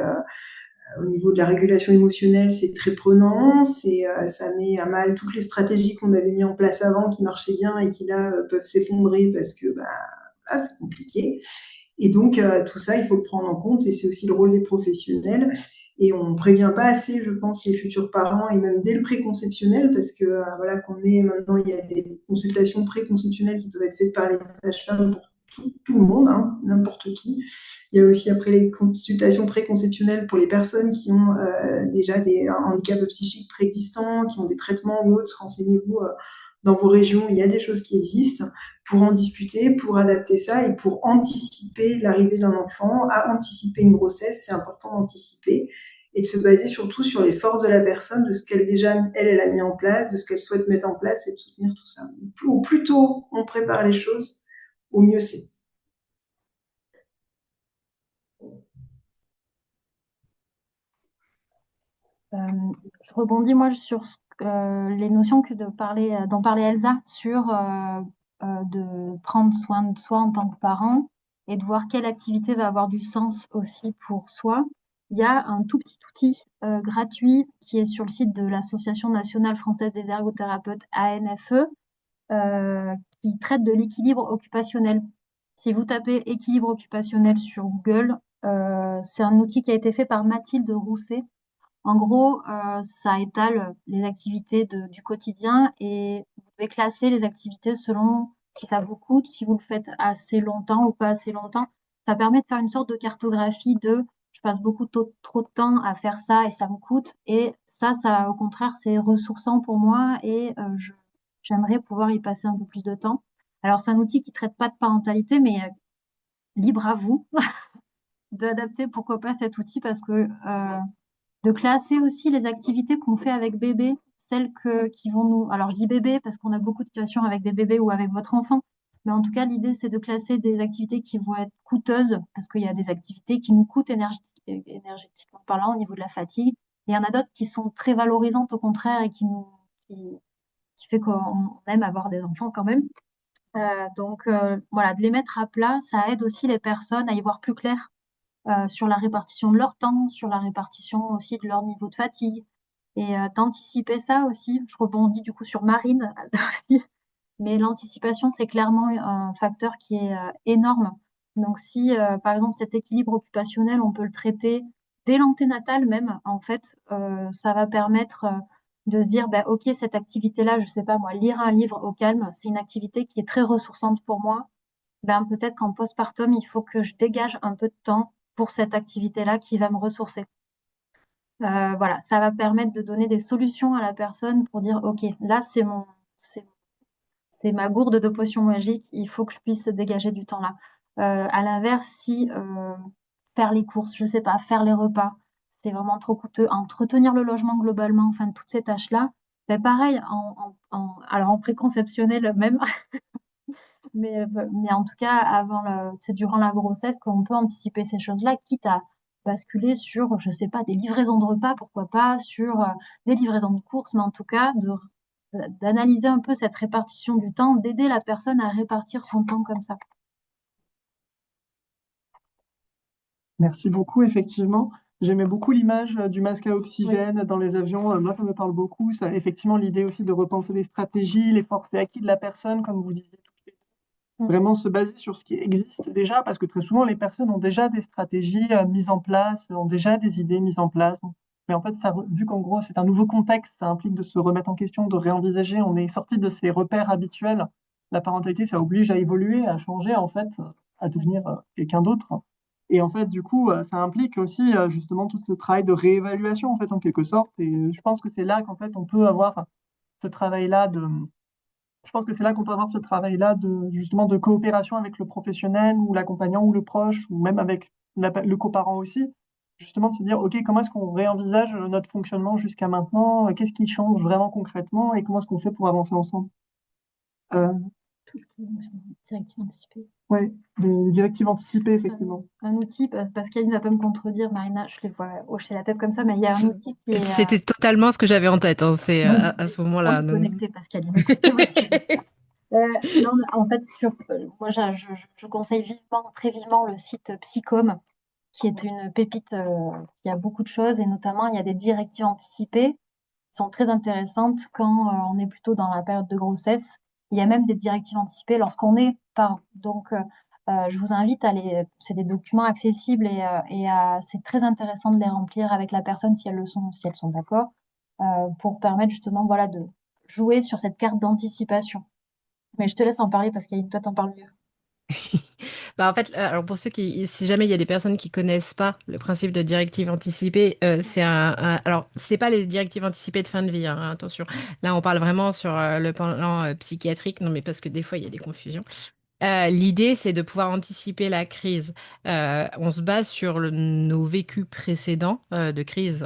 au niveau de la régulation émotionnelle, c'est très prenant, ça met à mal toutes les stratégies qu'on avait mis en place avant qui marchaient bien et qui là peuvent s'effondrer parce que là, c'est compliqué. Et donc, tout ça, il faut le prendre en compte et c'est aussi le rôle des professionnels. Et on ne prévient pas assez, je pense, les futurs parents et même dès le préconceptionnel parce que voilà, maintenant, il y a des consultations préconceptionnelles qui peuvent être faites par les sages-femmes pour tout le monde, hein, n'importe qui. Il y a aussi après les consultations préconceptionnelles pour les personnes qui ont déjà des handicaps psychiques préexistants, qui ont des traitements ou autres. Renseignez-vous dans vos régions, il y a des choses qui existent pour en discuter, pour adapter ça et pour anticiper l'arrivée d'un enfant, à anticiper une grossesse, c'est important d'anticiper et de se baser surtout sur les forces de la personne, de ce qu'elle déjà, elle a mis en place, de ce qu'elle souhaite mettre en place et de soutenir tout ça. Au plus tôt on prépare les choses, au mieux c'est. Je rebondis moi sur les notions dont parlait Elsa sur de prendre soin de soi en tant que parent et de voir quelle activité va avoir du sens aussi pour soi. Il y a un tout petit outil gratuit qui est sur le site de l'Association nationale française des ergothérapeutes ANFE qui traite de l'équilibre occupationnel. Si vous tapez équilibre occupationnel sur Google, c'est un outil qui a été fait par Mathilde Rousset. En gros, ça étale les activités du quotidien et vous pouvez classer les activités selon si ça vous coûte, si vous le faites assez longtemps ou pas assez longtemps. Ça permet de faire une sorte de cartographie de je passe beaucoup trop de temps à faire ça et ça me coûte. Et ça au contraire, c'est ressourçant pour moi et j'aimerais pouvoir y passer un peu plus de temps. Alors, c'est un outil qui ne traite pas de parentalité, mais libre à vous d'adapter, pourquoi pas, cet outil parce que de classer aussi les activités qu'on fait avec bébé, celles qui vont nous... Alors, je dis bébé parce qu'on a beaucoup de situations avec des bébés ou avec votre enfant, mais en tout cas, l'idée, c'est de classer des activités qui vont être coûteuses parce qu'il y a des activités qui nous coûtent énergétiquement parlant au niveau de la fatigue. Et il y en a d'autres qui sont très valorisantes au contraire et qui fait qu'on aime avoir des enfants quand même. Donc voilà, de les mettre à plat, ça aide aussi les personnes à y voir plus clair sur la répartition de leur temps, sur la répartition aussi de leur niveau de fatigue. Et d'anticiper ça aussi, je rebondis du coup sur Marine, mais l'anticipation, c'est clairement un facteur qui est énorme. Donc si, par exemple, cet équilibre occupationnel, on peut le traiter dès l'anténatal même, en fait, ça va permettre de se dire, bah, OK, cette activité-là, je sais pas moi, lire un livre au calme, c'est une activité qui est très ressourçante pour moi. Ben, peut-être qu'en postpartum, il faut que je dégage un peu de temps pour cette activité-là qui va me ressourcer. Voilà, ça va permettre de donner des solutions à la personne pour dire, OK, là, c'est c'est ma gourde de potions magiques, il faut que je puisse dégager du temps là. À l'inverse, si faire les courses, je sais pas, faire les repas, c'est vraiment trop coûteux, entretenir le logement globalement, enfin toutes ces tâches-là, ben pareil, alors en préconceptionnel même, mais en tout cas, c'est durant la grossesse qu'on peut anticiper ces choses-là, quitte à basculer sur, je sais pas, des livraisons de repas, pourquoi pas, sur des livraisons de courses, mais en tout cas, d'analyser un peu cette répartition du temps, d'aider la personne à répartir son temps comme ça. Merci beaucoup, effectivement. J'aimais beaucoup l'image du masque à Oui, oxygène dans les avions. Moi, ça me parle beaucoup. Ça, effectivement, l'idée aussi de repenser les stratégies, les forces et acquis de la personne, comme vous disiez tout de suite. mm, Vraiment se baser sur ce qui existe déjà, parce que très souvent, les personnes ont déjà des stratégies mises en place, ont déjà des idées mises en place. Mais en fait, ça, vu qu'en gros, c'est un nouveau contexte, ça implique de se remettre en question, de réenvisager. On est sorti de ses repères habituels. La parentalité, ça oblige à évoluer, à changer, en fait, à devenir quelqu'un d'autre. Et en fait, du coup, ça implique aussi justement tout ce travail de réévaluation, en fait, en quelque sorte. Et je pense que c'est là qu'en fait, on peut avoir ce travail-là de je pense que c'est là qu'on peut avoir ce travail-là de justement de coopération avec le professionnel ou l'accompagnant ou le proche ou même avec le coparent aussi, justement de se dire ok comment est-ce qu'on réenvisage notre fonctionnement jusqu'à maintenant, qu'est-ce qui change vraiment concrètement et comment est-ce qu'on fait pour avancer ensemble. Euh, tout ce qui est directive anticipée. ouais, les directives anticipées C'est effectivement. un outil, Pascaline ne va pas me contredire, Marina, je les vois hocher la tête comme ça, mais il y a un outil qui est... C'était totalement ce que j'avais en tête, hein, c'est Oui, à ce on moment-là. est connecté, Pascaline. Non, mais en fait, moi, je conseille vivement, très vivement le site Psychom, qui est une pépite qui a beaucoup de choses, et notamment, il y a des directives anticipées qui sont très intéressantes quand on est plutôt dans la période de grossesse. Il y a même des directives anticipées lorsqu'on est parent. Donc, je vous invite à les... C'est des documents accessibles c'est très intéressant de les remplir avec la personne si elles le sont, si elles sont d'accord, pour permettre justement, voilà, de jouer sur cette carte d'anticipation. Mais je te laisse en parler parce que toi, t'en parles mieux. Bah en fait, alors pour ceux qui, si jamais il y a des personnes qui connaissent pas le principe de directive anticipée, c'est alors c'est pas les directives anticipées de fin de vie, hein, attention. Là, on parle vraiment sur le plan psychiatrique, non mais parce que des fois il y a des confusions. L'idée, c'est de pouvoir anticiper la crise. On se base sur nos vécus précédents de crise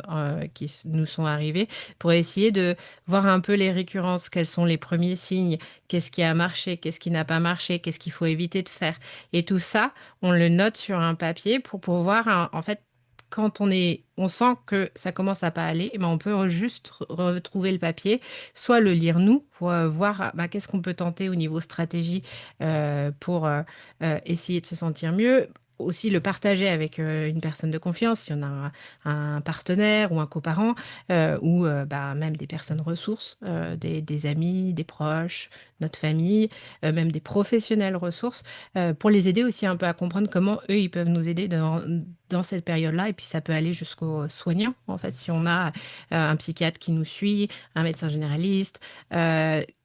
nous sont arrivés pour essayer de voir un peu les récurrences, quels sont les premiers signes, qu'est-ce qui a marché, qu'est-ce qui n'a pas marché, qu'est-ce qu'il faut éviter de faire. Et tout ça, on le note sur un papier pour pouvoir, en fait, quand on sent que ça commence à pas aller, eh ben on peut juste retrouver le papier, soit le lire nous, pour voir bah, qu'est-ce qu'on peut tenter au niveau stratégie pour essayer de se sentir mieux. Aussi le partager avec une personne de confiance, si on a un partenaire ou un coparent, ou bah, même des personnes ressources, des amis, des proches, notre famille, même des professionnels ressources, pour les aider aussi un peu à comprendre comment eux, ils peuvent nous aider dans cette période-là. Et puis ça peut aller jusqu'aux soignants, en fait, si on a un psychiatre qui nous suit, un médecin généraliste,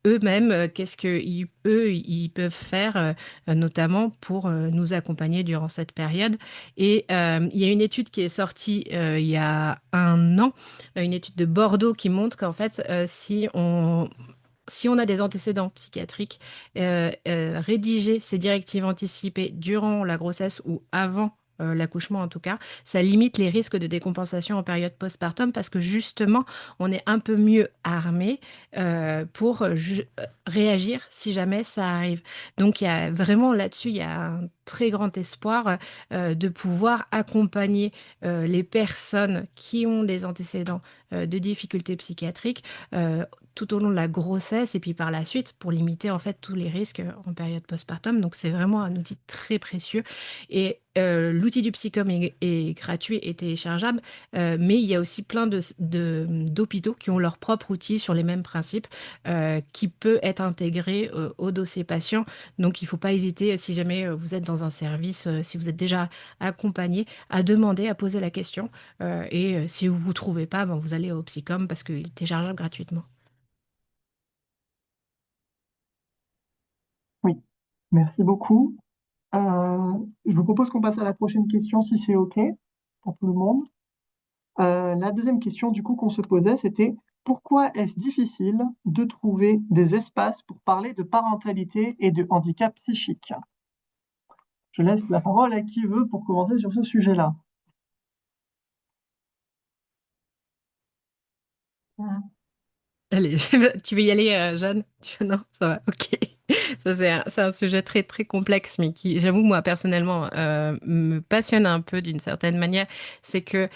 eux-mêmes, qu'est-ce que eux, ils peuvent faire, notamment pour nous accompagner durant cette période. Et il y a une étude qui est sortie il y a un an, une étude de Bordeaux qui montre qu'en fait, si on a des antécédents psychiatriques, rédiger ces directives anticipées durant la grossesse ou avant l'accouchement en tout cas, ça limite les risques de décompensation en période postpartum parce que justement, on est un peu mieux armé pour réagir si jamais ça arrive. Donc il y a vraiment là-dessus, il y a un très grand espoir de pouvoir accompagner les personnes qui ont des antécédents de difficultés psychiatriques tout au long de la grossesse et puis par la suite pour limiter en fait tous les risques en période postpartum. Donc c'est vraiment un outil très précieux. Et l'outil du Psychom est gratuit et téléchargeable, mais il y a aussi plein d'hôpitaux qui ont leur propre outil sur les mêmes principes qui peut être intégré au dossier patient. Donc il ne faut pas hésiter, si jamais vous êtes dans un service, si vous êtes déjà accompagné, à demander, à poser la question. Et si vous ne vous trouvez pas, ben, vous allez au Psychom parce qu'il est téléchargeable gratuitement. Oui, merci beaucoup. Je vous propose qu'on passe à la prochaine question si c'est OK pour tout le monde. La deuxième question du coup qu'on se posait, c'était pourquoi est-ce difficile de trouver des espaces pour parler de parentalité et de handicap psychique? Je laisse la parole à qui veut pour commencer sur ce sujet-là. Voilà. Allez, tu veux y aller, Jeanne? Non, ça va, ok. Ça, c'est un sujet très, très complexe, mais qui, j'avoue, moi, personnellement, me passionne un peu d'une certaine manière. C'est que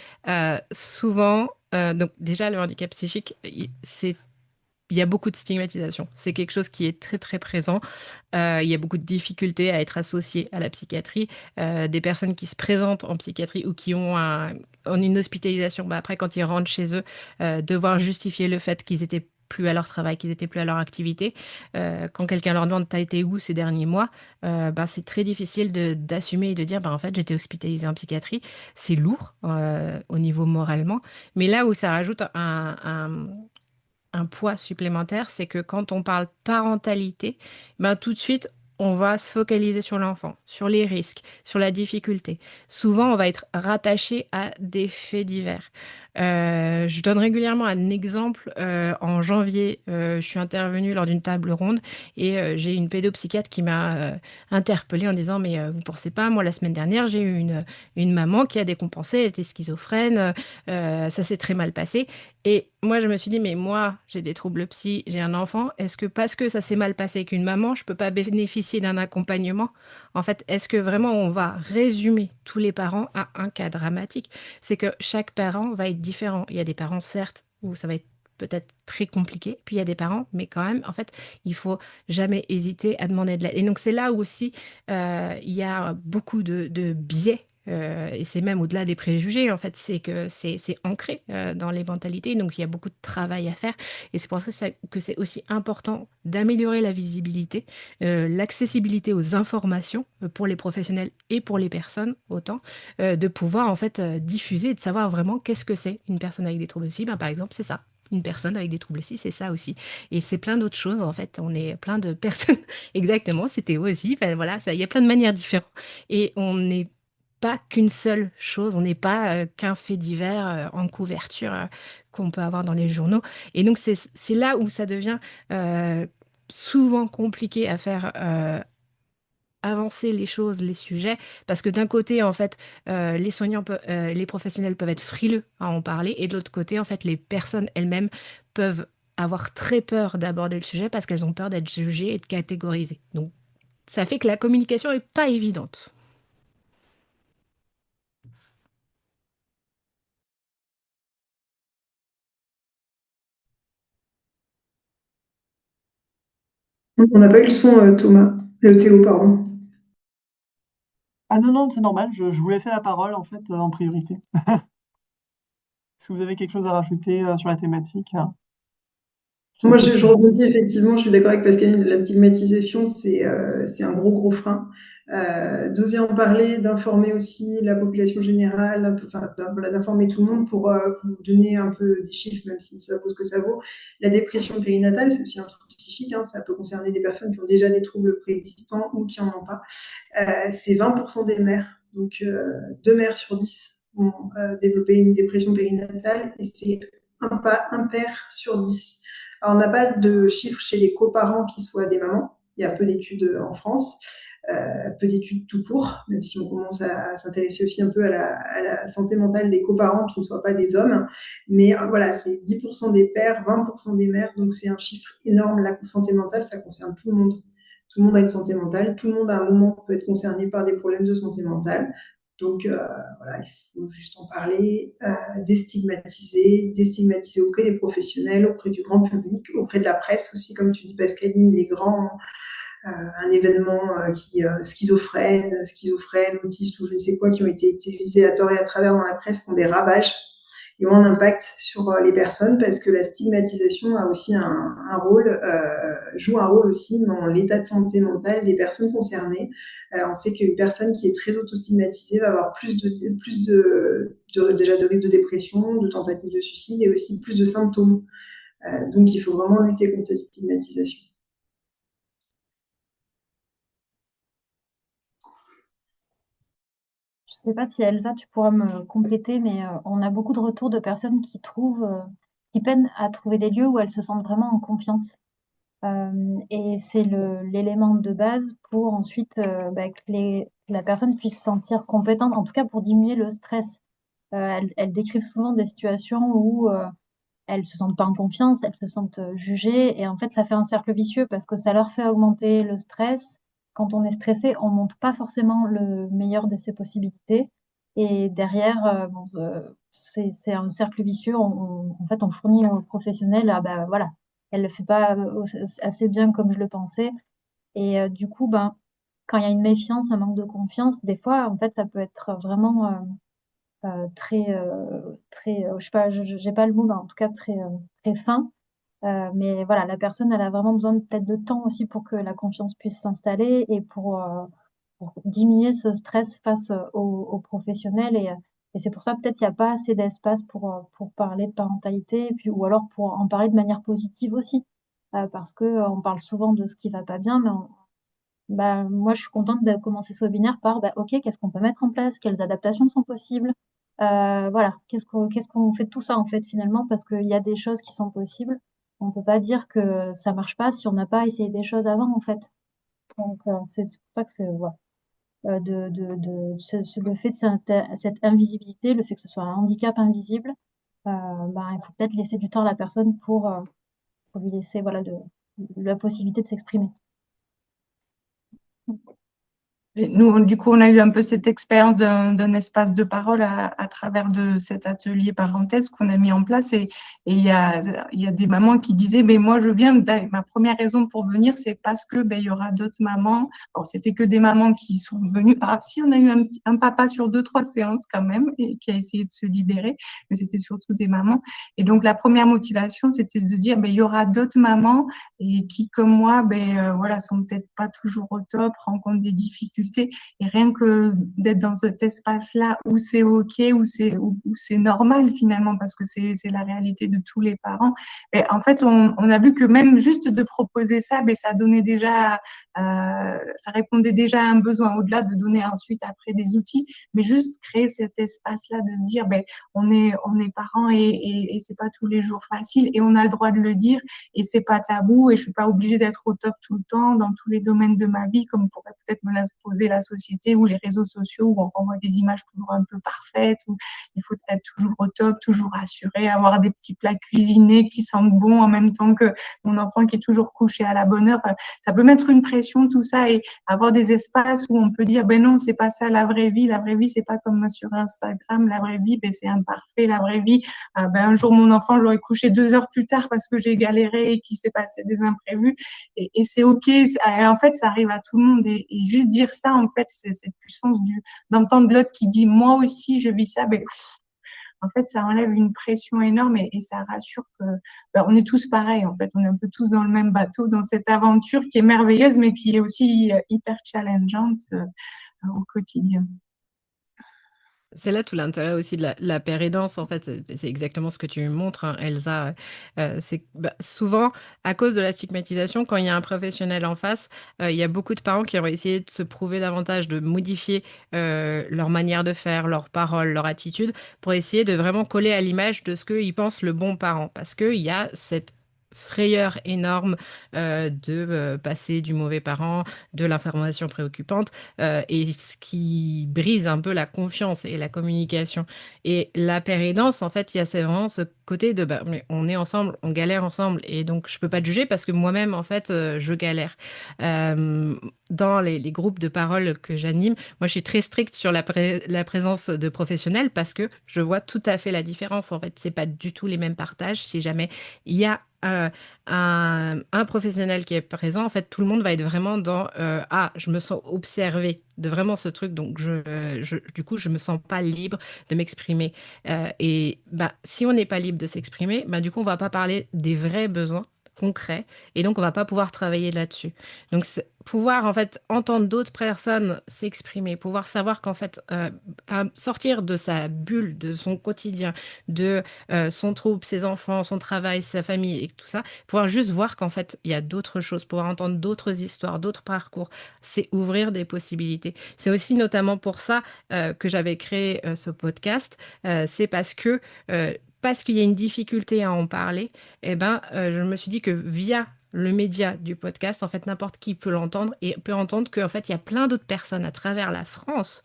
souvent, donc déjà, le handicap psychique, il y a beaucoup de stigmatisation. C'est quelque chose qui est très, très présent. Il y a beaucoup de difficultés à être associé à la psychiatrie. Des personnes qui se présentent en psychiatrie ou qui ont en une hospitalisation, bah, après, quand ils rentrent chez eux, devoir justifier le fait qu'ils étaient plus à leur travail, qu'ils étaient plus à leur activité. Quand quelqu'un leur demande t'as été où ces derniers mois, bah, c'est très difficile d'assumer et de dire bah, en fait j'étais hospitalisée en psychiatrie. C'est lourd au niveau moralement. Mais là où ça rajoute un poids supplémentaire, c'est que quand on parle parentalité, ben tout de suite, on va se focaliser sur l'enfant, sur les risques, sur la difficulté. Souvent, on va être rattaché à des faits divers. Je donne régulièrement un exemple. En janvier, je suis intervenue lors d'une table ronde et j'ai une pédopsychiatre qui m'a interpellée en disant, mais vous pensez pas, moi, la semaine dernière, j'ai eu une maman qui a décompensé, elle était schizophrène, ça s'est très mal passé. Et moi, je me suis dit, mais moi, j'ai des troubles psy, j'ai un enfant. Est-ce que parce que ça s'est mal passé avec une maman, je peux pas bénéficier d'un accompagnement? En fait, est-ce que vraiment on va résumer tous les parents à un cas dramatique? C'est que chaque parent va être différent. Il y a des parents, certes, où ça va être peut-être très compliqué. Puis il y a des parents, mais quand même, en fait, il faut jamais hésiter à demander de l'aide. Et donc, c'est là où aussi il y a beaucoup de biais et c'est même au-delà des préjugés, en fait, c'est que c'est ancré dans les mentalités, donc il y a beaucoup de travail à faire. Et c'est pour que c'est aussi important d'améliorer la visibilité, l'accessibilité aux informations pour les professionnels et pour les personnes, autant, de pouvoir en fait diffuser et de savoir vraiment qu'est-ce que c'est une personne avec des troubles psy. Ben, par exemple, c'est ça. Une personne avec des troubles psy, c'est ça aussi. Et c'est plein d'autres choses, en fait. On est plein de personnes. Exactement, c'était aussi. Enfin, voilà, il y a plein de manières différentes. Et on n'est pas qu'une seule chose, on n'est pas qu'un fait divers en couverture qu'on peut avoir dans les journaux. Et donc c'est là où ça devient souvent compliqué à faire avancer les choses, les sujets, parce que d'un côté, en fait, les soignants, les professionnels peuvent être frileux à en parler, et de l'autre côté, en fait, les personnes elles-mêmes peuvent avoir très peur d'aborder le sujet parce qu'elles ont peur d'être jugées et de catégoriser. Donc ça fait que la communication est pas évidente. On n'a pas eu le son, Thomas. Théo, pardon. Ah non, non, c'est normal, je vous laissais la parole en fait en priorité. Est-ce que vous avez quelque chose à rajouter sur la thématique, hein? Moi, Cette je question. rebondis effectivement, je suis d'accord avec Pascaline, la stigmatisation, c'est un gros frein. D'oser en parler, d'informer aussi la population générale, enfin, voilà, d'informer tout le monde pour vous donner un peu des chiffres, même si ça vaut ce que ça vaut. La dépression périnatale, c'est aussi un trouble psychique, hein, ça peut concerner des personnes qui ont déjà des troubles préexistants ou qui n'en ont pas. C'est 20% des mères, donc 2 mères sur 10 ont développé une dépression périnatale et c'est un père sur 10. Alors, on n'a pas de chiffres chez les coparents qui soient des mamans. Il y a peu d'études en France, peu d'études tout court, même si on commence à s'intéresser aussi un peu à la santé mentale des coparents qui ne soient pas des hommes. Mais voilà, c'est 10% des pères, 20% des mères, donc c'est un chiffre énorme. La santé mentale, ça concerne tout le monde. Tout le monde a une santé mentale, tout le monde à un moment peut être concerné par des problèmes de santé mentale. Donc voilà, il faut juste en parler, déstigmatiser auprès des professionnels, auprès du grand public, auprès de la presse aussi, comme tu dis Pascaline, les grands, un événement schizophrène, autiste ou je ne sais quoi, qui ont été utilisés à tort et à travers dans la presse, font des ravages et ont un impact sur les personnes parce que la stigmatisation a aussi un rôle, joue un rôle aussi dans l'état de santé mentale des personnes concernées. On sait qu'une personne qui est très auto-stigmatisée va avoir déjà de risques de dépression, de tentatives de suicide et aussi plus de symptômes. Donc il faut vraiment lutter contre cette stigmatisation. Je sais pas si Elsa, tu pourras me compléter, mais on a beaucoup de retours de personnes qui peinent à trouver des lieux où elles se sentent vraiment en confiance. Et c'est l'élément de base pour ensuite que la personne puisse se sentir compétente, en tout cas pour diminuer le stress. Elles décrivent souvent des situations où elles se sentent pas en confiance, elles se sentent jugées, et en fait ça fait un cercle vicieux parce que ça leur fait augmenter le stress. Quand on est stressé, on montre pas forcément le meilleur de ses possibilités, et derrière, c'est un cercle vicieux. En fait, on fournit aux professionnels, ah ben voilà, elle le fait pas assez bien comme je le pensais, et du coup, ben quand il y a une méfiance, un manque de confiance, des fois, en fait, ça peut être vraiment je sais pas, j'ai pas le mot, mais en tout cas très fin. Mais voilà, la personne, elle a vraiment besoin peut-être de temps aussi pour que la confiance puisse s'installer et pour diminuer ce stress face aux professionnels. Et c'est pour ça peut-être qu'il n'y a pas assez d'espace pour parler de parentalité, et puis, ou alors pour en parler de manière positive aussi. Parce que on parle souvent de ce qui va pas bien, mais bah, moi, je suis contente de commencer ce webinaire par, bah, OK, qu'est-ce qu'on peut mettre en place? Quelles adaptations sont possibles? Voilà, qu'est-ce qu'on fait de tout ça, en fait, finalement, parce qu'il y a des choses qui sont possibles. On peut pas dire que ça marche pas si on n'a pas essayé des choses avant, en fait. Donc, c'est pour ça que voilà. Le fait de cette invisibilité, le fait que ce soit un handicap invisible, bah, il faut peut-être laisser du temps à la personne pour lui laisser, voilà, la possibilité de s'exprimer. Et nous, du coup, on a eu un peu cette expérience d'un espace de parole à travers de cet atelier parenthèse qu'on a mis en place. Et il y a des mamans qui disaient, mais moi, je viens, ma première raison pour venir, c'est parce que il y aura d'autres mamans. Alors, c'était que des mamans qui sont venues. Ah, si, on a eu un papa sur 2, 3 séances quand même, et qui a essayé de se libérer, mais c'était surtout des mamans. Et donc, la première motivation, c'était de dire, il y aura d'autres mamans et qui, comme moi, voilà, sont peut-être pas toujours au top, rencontrent des difficultés. Et rien que d'être dans cet espace-là où c'est OK, où c'est normal finalement, parce que c'est la réalité de tous les parents. Et en fait, on a vu que même juste de proposer ça, ça donnait déjà, ça répondait déjà à un besoin, au-delà de donner ensuite après des outils, mais juste créer cet espace-là de se dire, on est parents et c'est pas tous les jours facile et on a le droit de le dire et c'est pas tabou et je suis pas obligée d'être au top tout le temps dans tous les domaines de ma vie comme pourrait peut-être me l'imposer la société ou les réseaux sociaux où on renvoie des images toujours un peu parfaites, où il faut être toujours au top, toujours rassuré, avoir des petits plats cuisinés qui sentent bon en même temps que mon enfant qui est toujours couché à la bonne heure. Ça peut mettre une pression, tout ça, et avoir des espaces où on peut dire, non, c'est pas ça la vraie vie. La vraie vie, c'est pas comme sur Instagram. La vraie vie, c'est imparfait. La vraie vie, un jour, mon enfant, je l'aurais couché 2 heures plus tard parce que j'ai galéré et qu'il s'est passé des imprévus. Et c'est OK. En fait, ça arrive à tout le monde. Et juste dire ça, en fait, c'est cette puissance d'entendre l'autre qui dit, moi aussi, je vis ça. En fait, ça enlève une pression énorme et ça rassure que on est tous pareils. En fait, on est un peu tous dans le même bateau, dans cette aventure qui est merveilleuse, mais qui est aussi hyper challengeante au quotidien. C'est là tout l'intérêt aussi de la pérédance, en fait. C'est exactement ce que tu montres, hein, Elsa. C'est souvent, à cause de la stigmatisation, quand il y a un professionnel en face, il y a beaucoup de parents qui ont essayé de se prouver davantage, de modifier leur manière de faire, leurs paroles, leur attitude, pour essayer de vraiment coller à l'image de ce qu'ils pensent le bon parent. Parce qu'il y a cette frayeur énorme de passer du mauvais parent, de l'information préoccupante, et ce qui brise un peu la confiance et la communication. Et la pérédance, en fait, il y a vraiment ce côté de mais on est ensemble, on galère ensemble, et donc je peux pas te juger parce que moi-même, en fait, je galère. dans les groupes de parole que j'anime, moi, je suis très stricte sur la présence de professionnels parce que je vois tout à fait la différence. En fait, c'est pas du tout les mêmes partages. Si jamais il y a un professionnel qui est présent, en fait, tout le monde va être vraiment dans ah, je me sens observé de vraiment ce truc, donc du coup, je me sens pas libre de m'exprimer. Et bah, si on n'est pas libre de s'exprimer, bah, du coup, on va pas parler des vrais besoins concrets et donc on va pas pouvoir travailler là-dessus. Donc pouvoir en fait entendre d'autres personnes s'exprimer, pouvoir savoir qu'en fait sortir de sa bulle, de son quotidien, de son trouble, ses enfants, son travail, sa famille et tout ça, pouvoir juste voir qu'en fait il y a d'autres choses, pouvoir entendre d'autres histoires, d'autres parcours, c'est ouvrir des possibilités. C'est aussi notamment pour ça que j'avais créé ce podcast. C'est parce qu'il y a une difficulté à en parler, eh ben, je me suis dit que via le média du podcast, en fait, n'importe qui peut l'entendre et peut entendre qu'en fait, il y a plein d'autres personnes à travers la France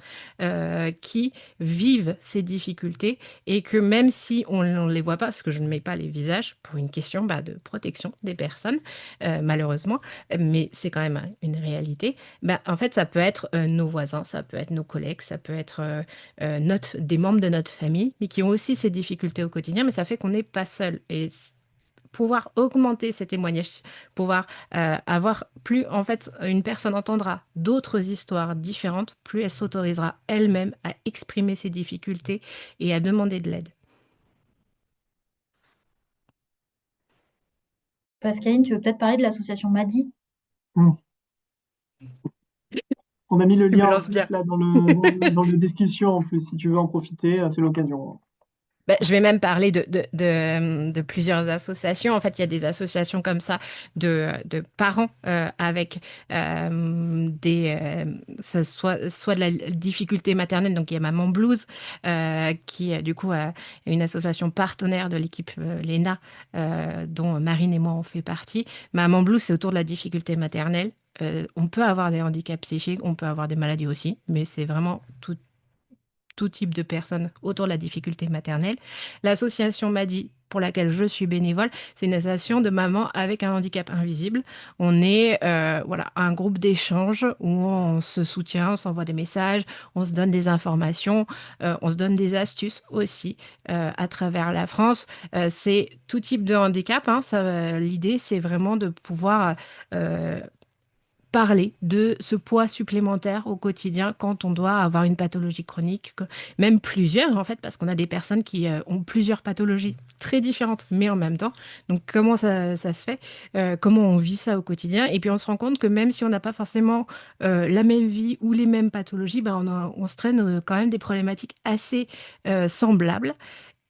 qui vivent ces difficultés et que même si on ne les voit pas, parce que je ne mets pas les visages pour une question bah, de protection des personnes, malheureusement, mais c'est quand même une réalité, bah, en fait, ça peut être nos voisins, ça peut être nos collègues, ça peut être des membres de notre famille, mais qui ont aussi ces difficultés au quotidien, mais ça fait qu'on n'est pas seul. Et pouvoir augmenter ces témoignages, pouvoir avoir plus, en fait, une personne entendra d'autres histoires différentes, plus elle s'autorisera elle-même à exprimer ses difficultés et à demander de l'aide. Pascaline, tu veux peut-être parler de l'association Madi? Hmm. On a mis le Tu me lien en lances plus bien. là dans le discussion en plus. Si tu veux en profiter, c'est l'occasion. Ben, je vais même parler de plusieurs associations. En fait, il y a des associations comme ça de parents avec soit de la difficulté maternelle. Donc, il y a Maman Blues qui, du coup, est une association partenaire de l'équipe Léna dont Marine et moi on fait partie. Maman Blues, c'est autour de la difficulté maternelle. On peut avoir des handicaps psychiques, on peut avoir des maladies aussi, mais c'est vraiment tout type de personnes autour de la difficulté maternelle. L'association Madi, pour laquelle je suis bénévole, c'est une association de mamans avec un handicap invisible. On est voilà, un groupe d'échange où on se soutient, on s'envoie des messages, on se donne des informations, on se donne des astuces aussi à travers la France. C'est tout type de handicap. Hein, l'idée, c'est vraiment de pouvoir parler de ce poids supplémentaire au quotidien quand on doit avoir une pathologie chronique, même plusieurs en fait, parce qu'on a des personnes qui ont plusieurs pathologies très différentes, mais en même temps. Donc comment ça se fait? Comment on vit ça au quotidien? Et puis on se rend compte que même si on n'a pas forcément la même vie ou les mêmes pathologies, ben on se traîne quand même des problématiques assez semblables.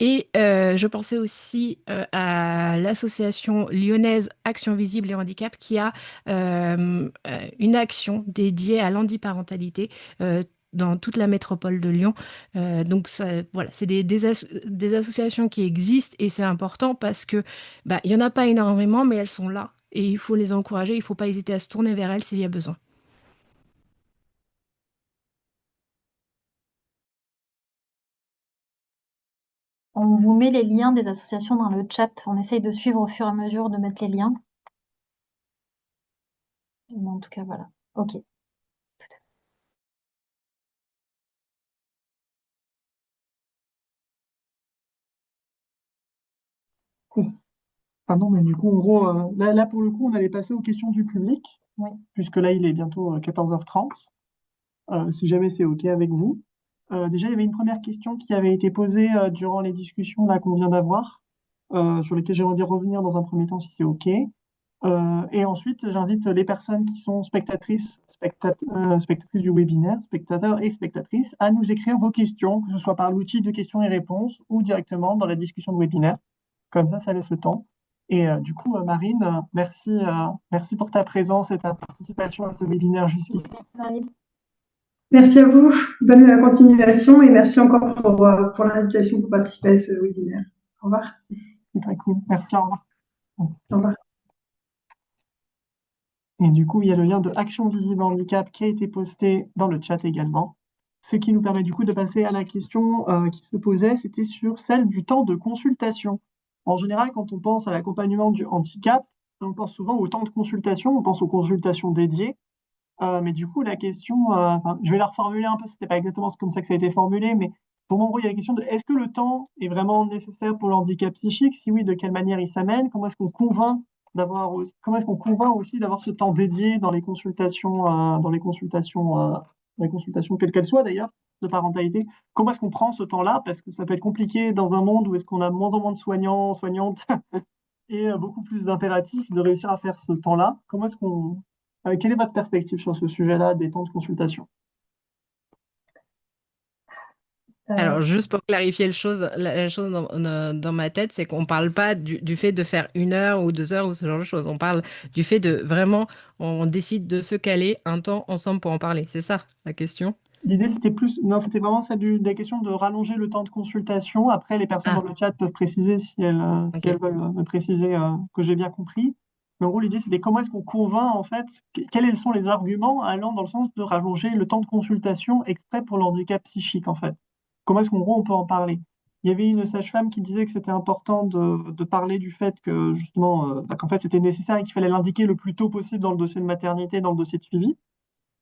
Et je pensais aussi à l'association lyonnaise Action Visible et Handicap qui a une action dédiée à l'handiparentalité dans toute la métropole de Lyon. Donc voilà, c'est des associations qui existent et c'est important parce que bah, il n'y en a pas énormément, mais elles sont là et il faut les encourager, il ne faut pas hésiter à se tourner vers elles s'il y a besoin. On vous met les liens des associations dans le chat. On essaye de suivre au fur et à mesure de mettre les liens. Mais en tout cas, voilà. Ok. Pardon, mais du coup, en gros, là, pour le coup, on allait passer aux questions du public, Oui. puisque là, il est bientôt 14h30, si jamais c'est OK avec vous. Déjà, il y avait une première question qui avait été posée durant les discussions là qu'on vient d'avoir, sur lesquelles j'aimerais bien revenir dans un premier temps, si c'est OK. Et ensuite, j'invite les personnes qui sont spectatrices du webinaire, spectateurs et spectatrices, à nous écrire vos questions, que ce soit par l'outil de questions et réponses ou directement dans la discussion de webinaire. Comme ça laisse le temps. Et du coup, Marine, merci pour ta présence et ta participation à ce webinaire jusqu'ici. Merci, Marie. Merci à vous, bonne continuation et merci encore pour l'invitation pour participer à ce webinaire. Au revoir. C'est très cool. Merci, au revoir. Au revoir. Et du coup, il y a le lien de Action Visible Handicap qui a été posté dans le chat également. Ce qui nous permet du coup de passer à la question qui se posait, c'était sur celle du temps de consultation. En général, quand on pense à l'accompagnement du handicap, on pense souvent au temps de consultation, on pense aux consultations dédiées. Mais du coup, la question, enfin, je vais la reformuler un peu, c'était pas exactement comme ça que ça a été formulé, mais pour moi, en gros, il y a la question de est-ce que le temps est vraiment nécessaire pour le handicap psychique? Si oui, de quelle manière il s'amène? Comment est-ce qu'on convainc aussi d'avoir ce temps dédié dans les consultations, quelles qu'elles soient d'ailleurs, de parentalité? Comment est-ce qu'on prend ce temps-là? Parce que ça peut être compliqué dans un monde où est-ce qu'on a moins en moins de soignants, soignantes et beaucoup plus d'impératifs de réussir à faire ce temps-là. Quelle est votre perspective sur ce sujet-là des temps de consultation? Euh, Alors, juste pour clarifier la chose dans ma tête, c'est qu'on parle pas du fait de faire 1 heure ou 2 heures ou ce genre de choses. On parle du fait de vraiment, on décide de se caler un temps ensemble pour en parler. C'est ça la question? L'idée, non, c'était vraiment celle des questions de rallonger le temps de consultation. Après, les personnes dans Ah, le chat peuvent préciser si elles ok. veulent me préciser que j'ai bien compris. Mais en gros, l'idée, c'était comment est-ce qu'on convainc, en fait, quels sont les arguments allant dans le sens de rallonger le temps de consultation exprès pour le handicap psychique, en fait. Comment est-ce qu'en gros, on peut en parler? Il y avait une sage-femme qui disait que c'était important de parler du fait que, justement, qu'en fait, c'était nécessaire et qu'il fallait l'indiquer le plus tôt possible dans le dossier de maternité, dans le dossier de suivi.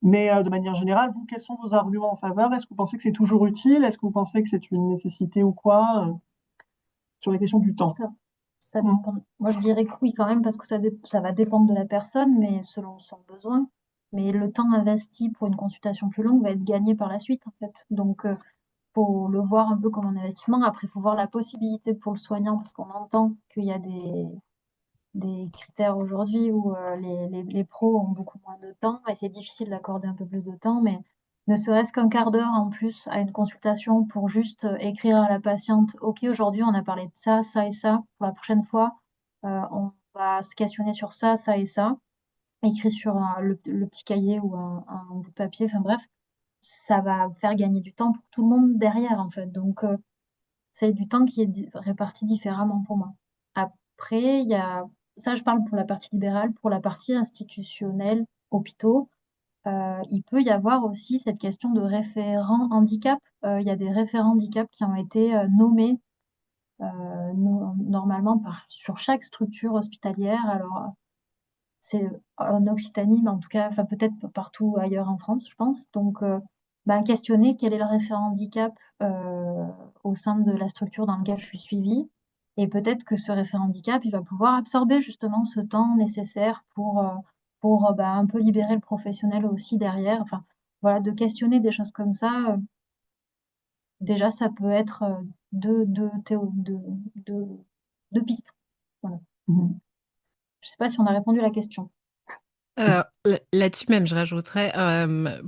Mais de manière générale, vous, quels sont vos arguments en faveur? Est-ce que vous pensez que c'est toujours utile? Est-ce que vous pensez que c'est une nécessité ou quoi sur la question du temps? ça, ça Mm. dépend. Moi, je dirais que oui, quand même, parce que ça va dépendre de la personne, mais selon son besoin. Mais le temps investi pour une consultation plus longue va être gagné par la suite, en fait. Donc, faut le voir un peu comme un investissement. Après, il faut voir la possibilité pour le soignant, parce qu'on entend qu'il y a des critères aujourd'hui où les pros ont beaucoup moins de temps et c'est difficile d'accorder un peu plus de temps, mais ne serait-ce qu'un quart d'heure en plus à une consultation pour juste écrire à la patiente, OK, aujourd'hui on a parlé de ça, ça et ça, pour la prochaine fois, on va se questionner sur ça, ça et ça, écrit sur le petit cahier ou un bout de papier, enfin bref, ça va faire gagner du temps pour tout le monde derrière en fait. Donc c'est du temps qui est réparti différemment pour moi. Après, il y a, ça je parle pour la partie libérale, pour la partie institutionnelle, hôpitaux, il peut y avoir aussi cette question de référent handicap. Il y a des référents handicap qui ont été nommés normalement sur chaque structure hospitalière. Alors, c'est en Occitanie, mais en tout cas, enfin, peut-être partout ailleurs en France, je pense. Donc, ben, questionner quel est le référent handicap au sein de la structure dans laquelle je suis suivie. Et peut-être que ce référent handicap, il va pouvoir absorber justement ce temps nécessaire pour ben, un peu libérer le professionnel aussi derrière. Enfin, voilà, de questionner des choses comme ça, déjà, ça peut être deux, deux pistes. Voilà. Mhm. Je ne sais pas si on a répondu à la question. Là-dessus même, je rajouterais,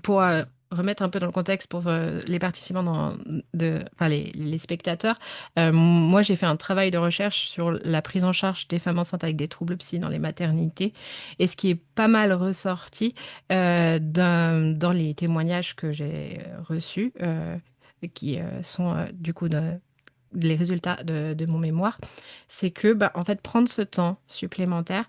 pour remettre un peu dans le contexte pour les participants, enfin les spectateurs, moi j'ai fait un travail de recherche sur la prise en charge des femmes enceintes avec des troubles psy dans les maternités. Et ce qui est pas mal ressorti dans les témoignages que j'ai reçus, qui sont du coup les résultats de mon mémoire, c'est que, bah, en fait, prendre ce temps supplémentaire,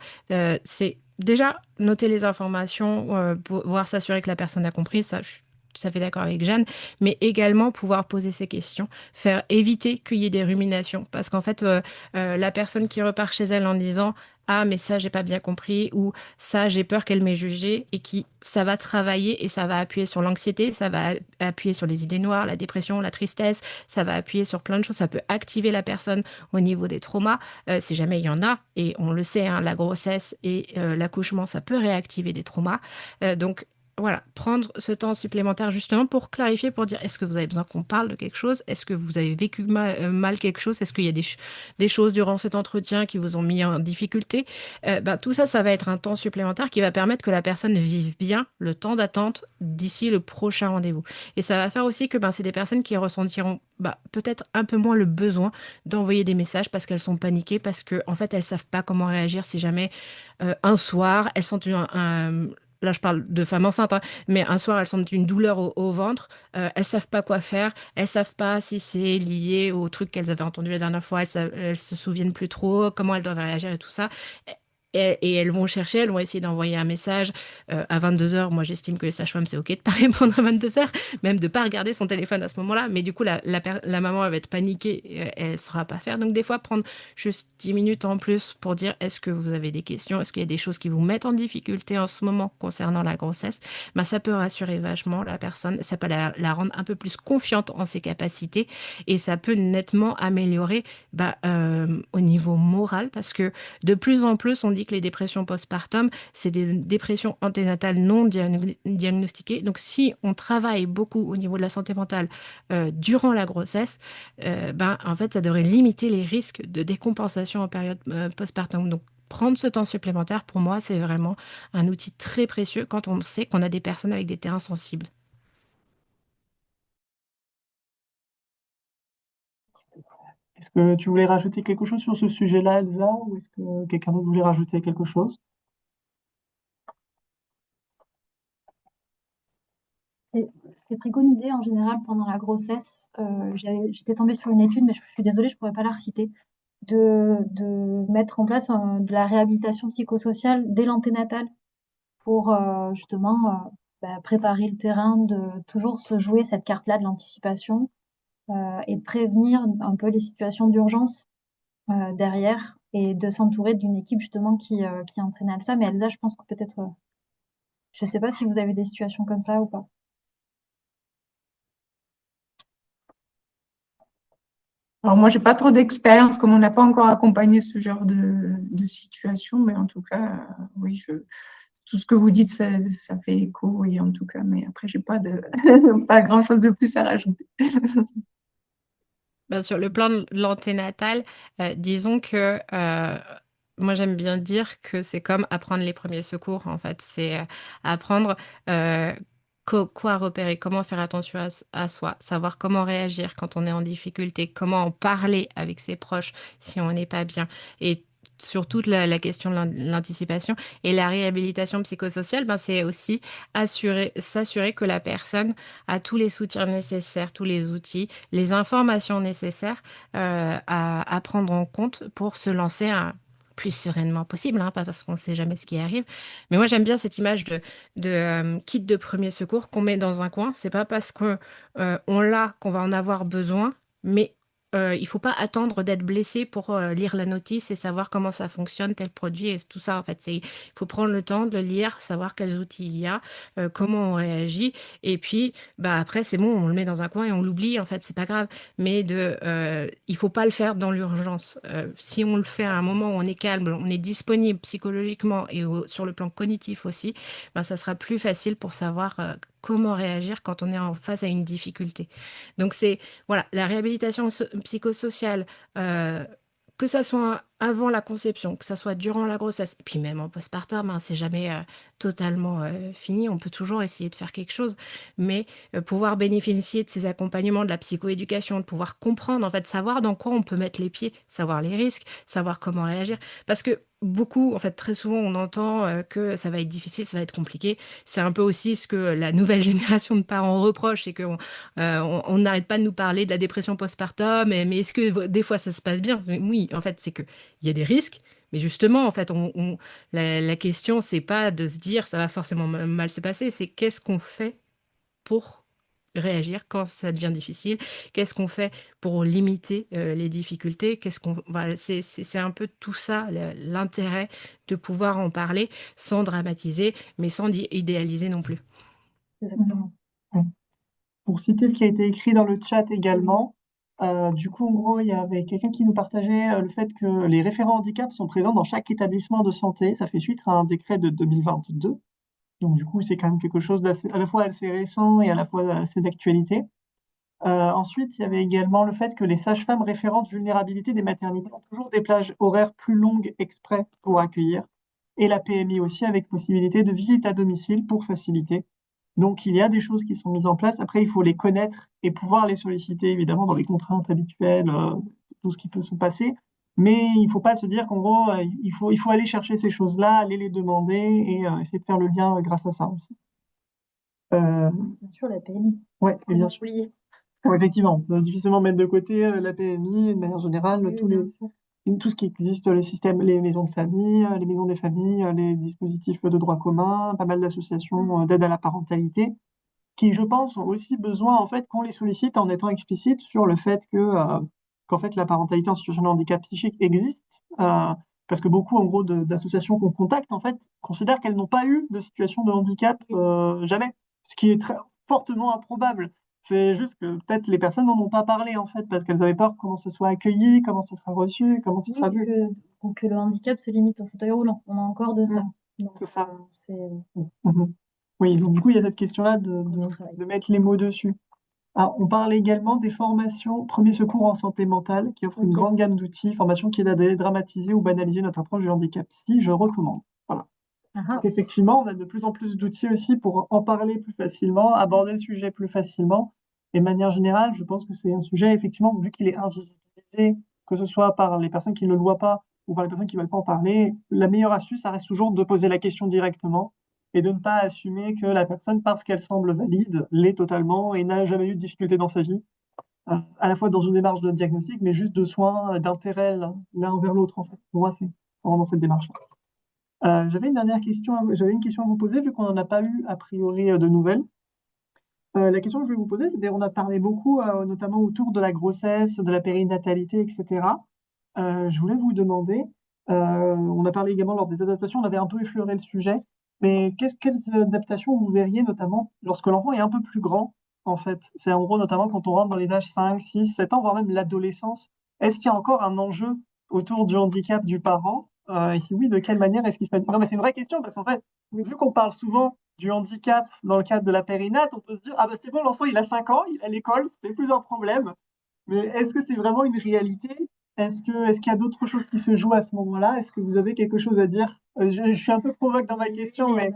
c'est déjà noter les informations, pour voir s'assurer que la personne a compris, ça, je suis tout à fait d'accord avec Jeanne, mais également pouvoir poser ses questions, faire éviter qu'il y ait des ruminations, parce qu'en fait, la personne qui repart chez elle en disant ah, mais ça, j'ai pas bien compris, ou ça, j'ai peur qu'elle m'ait jugé, et qui, ça va travailler et ça va appuyer sur l'anxiété, ça va appuyer sur les idées noires, la dépression, la tristesse, ça va appuyer sur plein de choses, ça peut activer la personne au niveau des traumas, si jamais il y en a, et on le sait, hein, la grossesse et l'accouchement, ça peut réactiver des traumas. Donc, voilà, prendre ce temps supplémentaire justement pour clarifier, pour dire est-ce que vous avez besoin qu'on parle de quelque chose? Est-ce que vous avez vécu mal quelque chose? Est-ce qu'il y a des choses durant cet entretien qui vous ont mis en difficulté? Ben, tout ça, ça va être un temps supplémentaire qui va permettre que la personne vive bien le temps d'attente d'ici le prochain rendez-vous. Et ça va faire aussi que ben, c'est des personnes qui ressentiront bah, peut-être un peu moins le besoin d'envoyer des messages parce qu'elles sont paniquées, parce qu'en en fait, elles savent pas comment réagir si jamais un soir, elles sentent là, je parle de femmes enceintes, hein, mais un soir, elles sentent une douleur au ventre, elles savent pas quoi faire, elles savent pas si c'est lié au truc qu'elles avaient entendu la dernière fois, elles se souviennent plus trop, comment elles doivent réagir et tout ça. Et elles vont chercher, elles vont essayer d'envoyer un message à 22h. Moi, j'estime que les sages-femmes, c'est OK de pas répondre à 22h, même de pas regarder son téléphone à ce moment-là. Mais du coup, la maman, elle va être paniquée, elle ne saura pas faire. Donc, des fois, prendre juste 10 minutes en plus pour dire est-ce que vous avez des questions, est-ce qu'il y a des choses qui vous mettent en difficulté en ce moment concernant la grossesse, ben, ça peut rassurer vachement la personne, ça peut la rendre un peu plus confiante en ses capacités et ça peut nettement améliorer au niveau moral parce que de plus en plus, on dit que les dépressions postpartum, c'est des dépressions anténatales non diagnostiquées. Donc, si on travaille beaucoup au niveau de la santé mentale durant la grossesse, en fait, ça devrait limiter les risques de décompensation en période postpartum. Donc, prendre ce temps supplémentaire, pour moi, c'est vraiment un outil très précieux quand on sait qu'on a des personnes avec des terrains sensibles. Est-ce que tu voulais rajouter quelque chose sur ce sujet-là, Elsa, ou est-ce que quelqu'un d'autre voulait rajouter quelque chose? C'est c'est préconisé en général pendant la grossesse. J'étais tombée sur une étude, mais je suis désolée, je ne pourrais pas la reciter, de mettre en place de la réhabilitation psychosociale dès l'anténatal pour justement préparer le terrain, de toujours se jouer cette carte-là de l'anticipation et de prévenir un peu les situations d'urgence derrière et de s'entourer d'une équipe justement qui entraîne à ça. Mais Elsa, je pense que peut-être, je ne sais pas si vous avez des situations comme ça ou pas. Alors moi, j'ai pas trop d'expérience, comme on n'a pas encore accompagné ce genre de situation, mais en tout cas, oui, tout ce que vous dites, ça fait écho, oui, en tout cas. Mais après, j'ai pas pas grand-chose de plus à rajouter. Sur le plan de l'anténatal, disons que moi j'aime bien dire que c'est comme apprendre les premiers secours en fait. C'est apprendre euh, quoi repérer, comment faire attention à soi, savoir comment réagir quand on est en difficulté, comment en parler avec ses proches si on n'est pas bien. Et sur toute la question de l'anticipation et la réhabilitation psychosociale, c'est aussi s'assurer que la personne a tous les soutiens nécessaires, tous les outils, les informations nécessaires à prendre en compte pour se lancer plus sereinement possible, hein, pas parce qu'on ne sait jamais ce qui arrive. Mais moi, j'aime bien cette image de kit de premier secours qu'on met dans un coin. C'est pas parce qu'on l'a qu'on va en avoir besoin, mais il faut pas attendre d'être blessé pour lire la notice et savoir comment ça fonctionne, tel produit et tout ça. En fait, il faut prendre le temps de le lire, savoir quels outils il y a, comment on réagit. Et puis, après, c'est bon, on le met dans un coin et on l'oublie. En fait, c'est pas grave. Mais il faut pas le faire dans l'urgence. Si on le fait à un moment où on est calme, on est disponible psychologiquement et sur le plan cognitif aussi, ça sera plus facile pour savoir comment réagir quand on est en face à une difficulté. Donc c'est voilà, la réhabilitation psychosociale, que ça soit avant la conception, que ça soit durant la grossesse, et puis même en postpartum, c'est jamais totalement fini. On peut toujours essayer de faire quelque chose, mais pouvoir bénéficier de ces accompagnements, de la psychoéducation, de pouvoir comprendre, en fait, savoir dans quoi on peut mettre les pieds, savoir les risques, savoir comment réagir. Parce que beaucoup, en fait, très souvent, on entend que ça va être difficile, ça va être compliqué. C'est un peu aussi ce que la nouvelle génération de parents reproche, c'est qu'on n'arrête pas de nous parler de la dépression postpartum, mais est-ce que des fois ça se passe bien? Oui, en fait, c'est que il y a des risques. Mais justement, en fait, la question, c'est pas de se dire ça va forcément mal se passer, c'est qu'est-ce qu'on fait pour réagir quand ça devient difficile? Qu'est-ce qu'on fait pour limiter les difficultés? Voilà, c'est un peu tout ça, l'intérêt de pouvoir en parler sans dramatiser, mais sans idéaliser non plus. Exactement. Pour citer ce qui a été écrit dans le chat également, du coup, en gros, il y avait quelqu'un qui nous partageait le fait que les référents handicap sont présents dans chaque établissement de santé. Ça fait suite à un décret de 2022. Donc, du coup, c'est quand même quelque chose d'assez, à la fois assez récent et à la fois assez d'actualité. Ensuite, il y avait également le fait que les sages-femmes référentes vulnérabilité des maternités ont toujours des plages horaires plus longues exprès pour accueillir. Et la PMI aussi, avec possibilité de visite à domicile pour faciliter. Donc, il y a des choses qui sont mises en place. Après, il faut les connaître et pouvoir les solliciter, évidemment, dans les contraintes habituelles, tout ce qui peut se passer. Mais il ne faut pas se dire qu'en gros, il faut aller chercher ces choses-là, aller les demander et essayer de faire le lien grâce à ça aussi. Bien sûr, la PMI. Ouais, et bien sûr. Oublié. Effectivement, on peut difficilement mettre de côté la PMI, de manière générale, Oui, tous bien sûr. tout ce qui existe, le système, les maisons de famille, les maisons des familles, les dispositifs de droit commun, pas mal d'associations d'aide à la parentalité, qui, je pense, ont aussi besoin en fait qu'on les sollicite en étant explicite sur le fait qu'en fait la parentalité en situation de handicap psychique existe, parce que beaucoup en gros d'associations qu'on contacte en fait considèrent qu'elles n'ont pas eu de situation de handicap jamais, ce qui est très fortement improbable. C'est juste que peut-être les personnes n'en ont pas parlé en fait parce qu'elles avaient peur comment ce soit accueilli, comment ce sera reçu, comment ce sera vu. Que le handicap se limite au fauteuil roulant. On a encore de ça. Donc, C'est ça. c'est Mhm. Oui, donc du coup, il y a cette question-là du travail. de mettre les mots dessus. Alors, on parle également des formations premiers secours en santé mentale qui offrent une Ok. grande gamme d'outils, formations qui aident à dédramatiser ou banaliser notre approche du handicap psy, je recommande. Voilà. Ah ah. Donc, effectivement, on a de plus en plus d'outils aussi pour en parler plus facilement, aborder le sujet plus facilement. Et de manière générale, je pense que c'est un sujet, effectivement, vu qu'il est invisibilisé, que ce soit par les personnes qui ne le voient pas ou par les personnes qui ne veulent pas en parler, la meilleure astuce, ça reste toujours de poser la question directement et de ne pas assumer que la personne, parce qu'elle semble valide, l'est totalement et n'a jamais eu de difficulté dans sa vie, à la fois dans une démarche de diagnostic, mais juste de soins, d'intérêt l'un envers l'autre, en fait. Pour moi, c'est vraiment dans cette démarche-là. J'avais une dernière question, j'avais une question à vous poser, vu qu'on n'en a pas eu a priori de nouvelles. La question que je vais vous poser, c'est on a parlé beaucoup, notamment autour de la grossesse, de la périnatalité, etc. Je voulais vous demander, on a parlé également lors des adaptations, on avait un peu effleuré le sujet, mais quelles adaptations vous verriez notamment lorsque l'enfant est un peu plus grand, en fait? C'est en gros notamment quand on rentre dans les âges 5, 6, 7 ans, voire même l'adolescence. Est-ce qu'il y a encore un enjeu autour du handicap du parent? Et si oui, de quelle manière est-ce qu'il se passe? Non, mais c'est une vraie question parce qu'en fait, vu qu'on parle souvent du handicap dans le cadre de la périnate, on peut se dire, ah bah c'est bon, l'enfant il a 5 ans, il est à l'école, c'est plus un problème. Mais est-ce que c'est vraiment une réalité? Est-ce qu'il y a d'autres choses qui se jouent à ce moment-là? Est-ce que vous avez quelque chose à dire? Je suis un peu provoque dans ma question, mais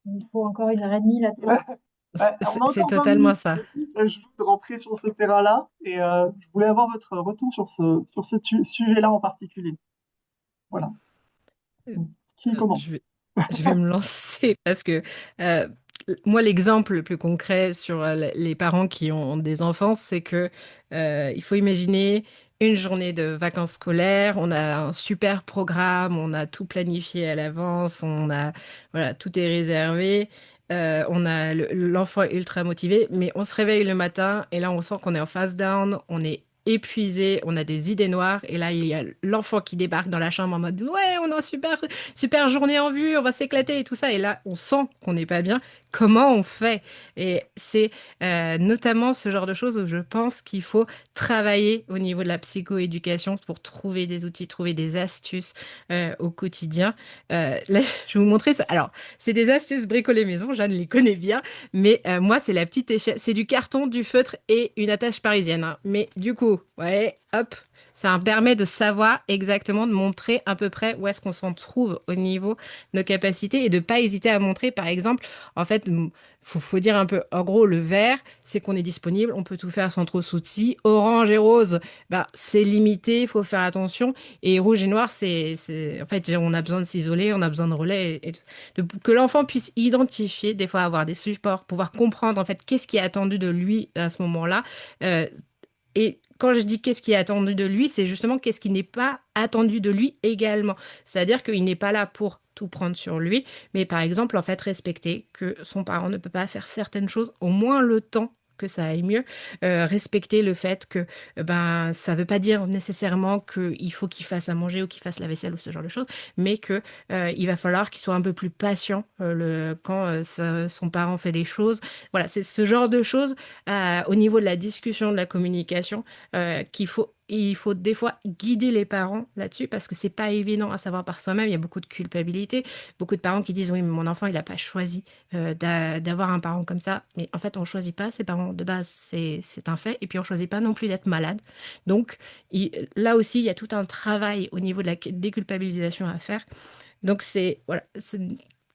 Il faut encore 1 heure et demie là-dessus. on a C'est encore 20 totalement minutes. ça. Je veux rentrer sur ce terrain-là et je voulais avoir votre retour sur ce sujet-là en particulier. Voilà. Qui Je commence? vais, je vais me lancer parce que euh, moi, l'exemple le plus concret sur les parents qui ont des enfants, c'est que il faut imaginer une journée de vacances scolaires, on a un super programme, on a tout planifié à l'avance, voilà, tout est réservé. On a l'enfant est ultra motivé, mais on se réveille le matin et là on sent qu'on est en phase down, on est épuisé, on a des idées noires et là il y a l'enfant qui débarque dans la chambre en mode ouais on a une super journée en vue, on va s'éclater et tout ça et là on sent qu'on n'est pas bien. Comment on fait? Et c'est notamment ce genre de choses où je pense qu'il faut travailler au niveau de la psychoéducation pour trouver des outils, trouver des astuces au quotidien. Là, je vais vous montrer ça. Alors, c'est des astuces bricolées maison, Jeanne les connaît bien, mais moi, c'est la petite échelle. C'est du carton, du feutre et une attache parisienne, hein. Mais du coup, ouais, hop, ça me permet de savoir exactement, de montrer à peu près où est-ce qu'on s'en trouve au niveau de nos capacités et de pas hésiter à montrer, par exemple, en fait, faut dire un peu, en gros, le vert, c'est qu'on est disponible, on peut tout faire sans trop de soucis. Orange et rose, bah, c'est limité, il faut faire attention. Et rouge et noir, en fait, on a besoin de s'isoler, on a besoin de relais. Que l'enfant puisse identifier, des fois avoir des supports, pouvoir comprendre, en fait, qu'est-ce qui est attendu de lui à ce moment-là. Euh, et quand je dis qu'est-ce qui est attendu de lui, c'est justement qu'est-ce qui n'est pas attendu de lui également. C'est-à-dire qu'il n'est pas là pour tout prendre sur lui, mais par exemple, en fait, respecter que son parent ne peut pas faire certaines choses, au moins le temps que ça aille mieux. Respecter le fait que ben ça veut pas dire nécessairement qu'il faut qu'il fasse à manger ou qu'il fasse la vaisselle ou ce genre de choses, mais que il va falloir qu'il soit un peu plus patient quand son parent fait les choses. Voilà, c'est ce genre de choses au niveau de la discussion, de la communication, il faut des fois guider les parents là-dessus parce que c'est pas évident à savoir par soi-même. Il y a beaucoup de culpabilité, beaucoup de parents qui disent oui, mais mon enfant, il n'a pas choisi d'avoir un parent comme ça. Mais en fait, on choisit pas ses parents de base, c'est un fait. Et puis on choisit pas non plus d'être malade. Donc là aussi, il y a tout un travail au niveau de la déculpabilisation à faire. Donc c'est voilà,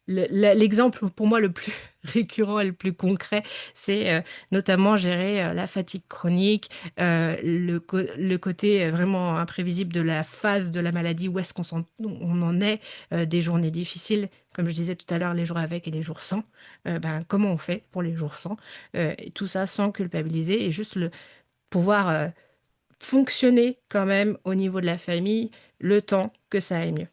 l'exemple pour moi le plus récurrent et le plus concret, c'est notamment gérer la fatigue chronique, le côté vraiment imprévisible de la phase de la maladie, où est-ce on en est, des journées difficiles, comme je disais tout à l'heure, les jours avec et les jours sans. Ben, comment on fait pour les jours sans? Et tout ça sans culpabiliser et juste pouvoir fonctionner quand même au niveau de la famille, le temps que ça aille mieux.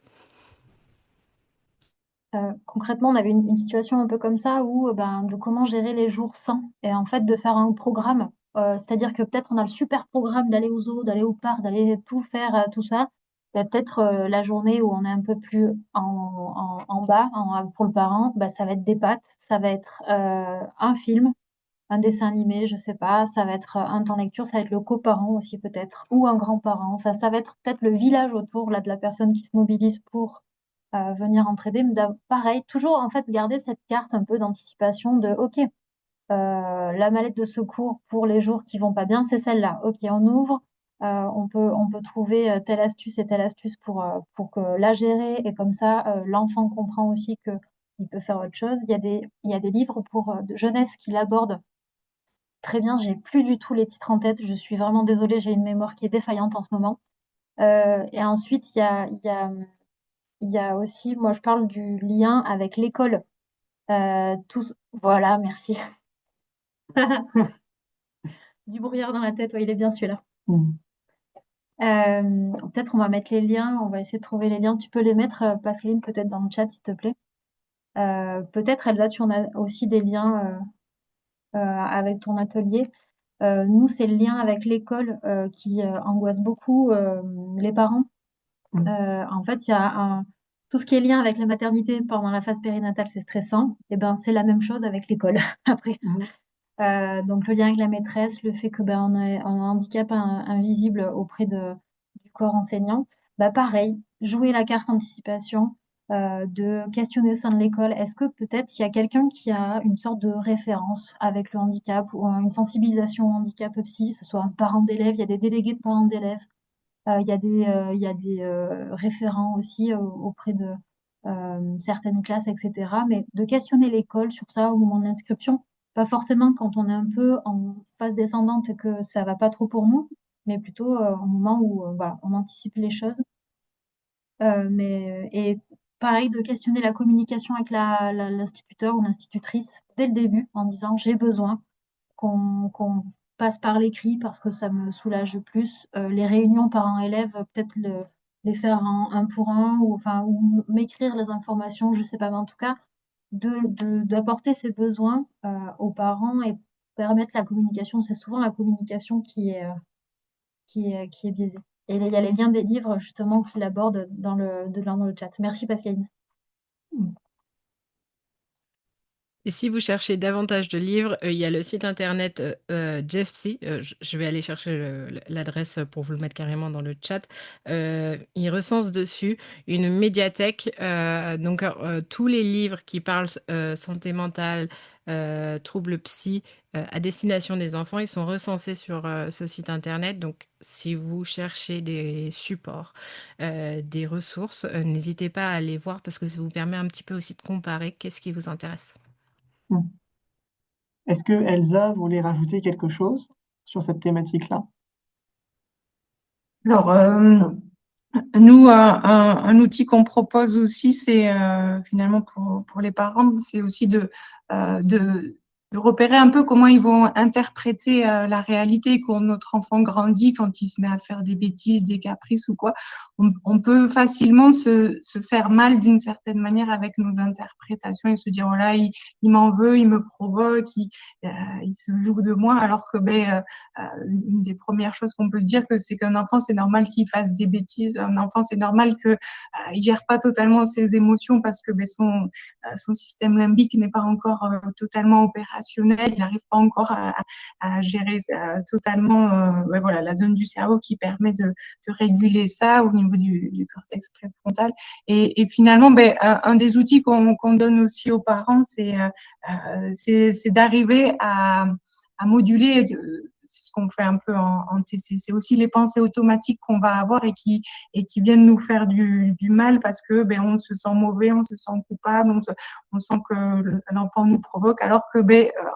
Concrètement, on avait une situation un peu comme ça où de comment gérer les jours sans et en fait de faire un programme. C'est-à-dire que peut-être on a le super programme d'aller au zoo, d'aller au parc, d'aller tout faire, tout ça. Il y a peut-être la journée où on est un peu plus en bas pour le parent, ça va être des pâtes, ça va être un film, un dessin animé, je sais pas, ça va être un temps lecture, ça va être le coparent aussi peut-être, ou un grand-parent. Enfin, ça va être peut-être le village autour là, de la personne qui se mobilise pour venir entraider. Mais pareil, toujours en fait garder cette carte un peu d'anticipation de OK, la mallette de secours pour les jours qui vont pas bien, c'est celle-là. OK, on ouvre. On peut trouver telle astuce et telle astuce pour que la gérer et comme ça l'enfant comprend aussi que il peut faire autre chose. Il y a des livres de jeunesse qui l'abordent très bien. J'ai plus du tout les titres en tête. Je suis vraiment désolée, j'ai une mémoire qui est défaillante en ce moment. Et ensuite, il y a aussi, moi je parle du lien avec l'école. Voilà, merci. Du brouillard dans la tête, ouais, il est bien celui-là. Mm. Peut-être on va mettre les liens, on va essayer de trouver les liens. Tu peux les mettre, Pascaline, peut-être dans le chat, s'il te plaît. Peut-être, Elsa, tu en as aussi des liens avec ton atelier. Nous, c'est le lien avec l'école qui angoisse beaucoup les parents. En fait, il y a tout ce qui est lien avec la maternité pendant la phase périnatale, c'est stressant. Et ben, c'est la même chose avec l'école après. Donc le lien avec la maîtresse, le fait que on a un handicap invisible auprès du corps enseignant, pareil, jouer la carte anticipation, de questionner au sein de l'école. Est-ce que peut-être il y a quelqu'un qui a une sorte de référence avec le handicap ou une sensibilisation au handicap psy, que ce soit un parent d'élève, il y a des délégués de parents d'élèves, il y a des référents aussi auprès de certaines classes, etc. Mais de questionner l'école sur ça au moment de l'inscription, pas forcément quand on est un peu en phase descendante et que ça va pas trop pour nous, mais plutôt au moment où voilà, on anticipe les choses. Et pareil, de questionner la communication avec l'instituteur ou l'institutrice dès le début en disant j'ai besoin qu'on passe par l'écrit parce que ça me soulage plus. Les réunions parents-élèves, peut-être les faire un pour un ou m'écrire les informations, je sais pas, mais en tout cas, d'apporter ses besoins aux parents et permettre la communication. C'est souvent la communication qui est biaisée. Et il y a les liens des livres justement qu'il aborde dans le chat. Merci Pascaline. Et si vous cherchez davantage de livres, il y a le site internet Jeff Psy. Je vais aller chercher l'adresse pour vous le mettre carrément dans le chat. Il recense dessus une médiathèque. Donc, tous les livres qui parlent santé mentale, troubles psy, à destination des enfants, ils sont recensés sur ce site internet. Donc, si vous cherchez des supports, des ressources, n'hésitez pas à aller voir parce que ça vous permet un petit peu aussi de comparer qu'est-ce qui vous intéresse. Mm. Est-ce que Elsa voulait rajouter quelque chose sur cette thématique-là? Alors, nous, un outil qu'on propose aussi, c'est finalement pour les parents, c'est aussi de repérer un peu comment ils vont interpréter la réalité quand notre enfant grandit, quand il se met à faire des bêtises, des caprices ou quoi. On peut facilement se faire mal d'une certaine manière avec nos interprétations et se dire, oh là, il m'en veut, il me provoque, il se joue de moi, alors que une des premières choses qu'on peut se dire, que c'est qu'un enfant, c'est normal qu'il fasse des bêtises. Un enfant, c'est normal que il gère pas totalement ses émotions parce que son système limbique n'est pas encore totalement opérationnel. Il n'arrive pas encore à gérer totalement voilà, la zone du cerveau qui permet de réguler ça au niveau du cortex préfrontal. Et finalement, un des outils qu'on donne aussi aux parents, c'est d'arriver à moduler. C'est ce qu'on fait un peu en TC. C'est aussi les pensées automatiques qu'on va avoir et qui viennent nous faire du mal parce que on se sent mauvais, on se sent coupable, on sent que l'enfant nous provoque, alors que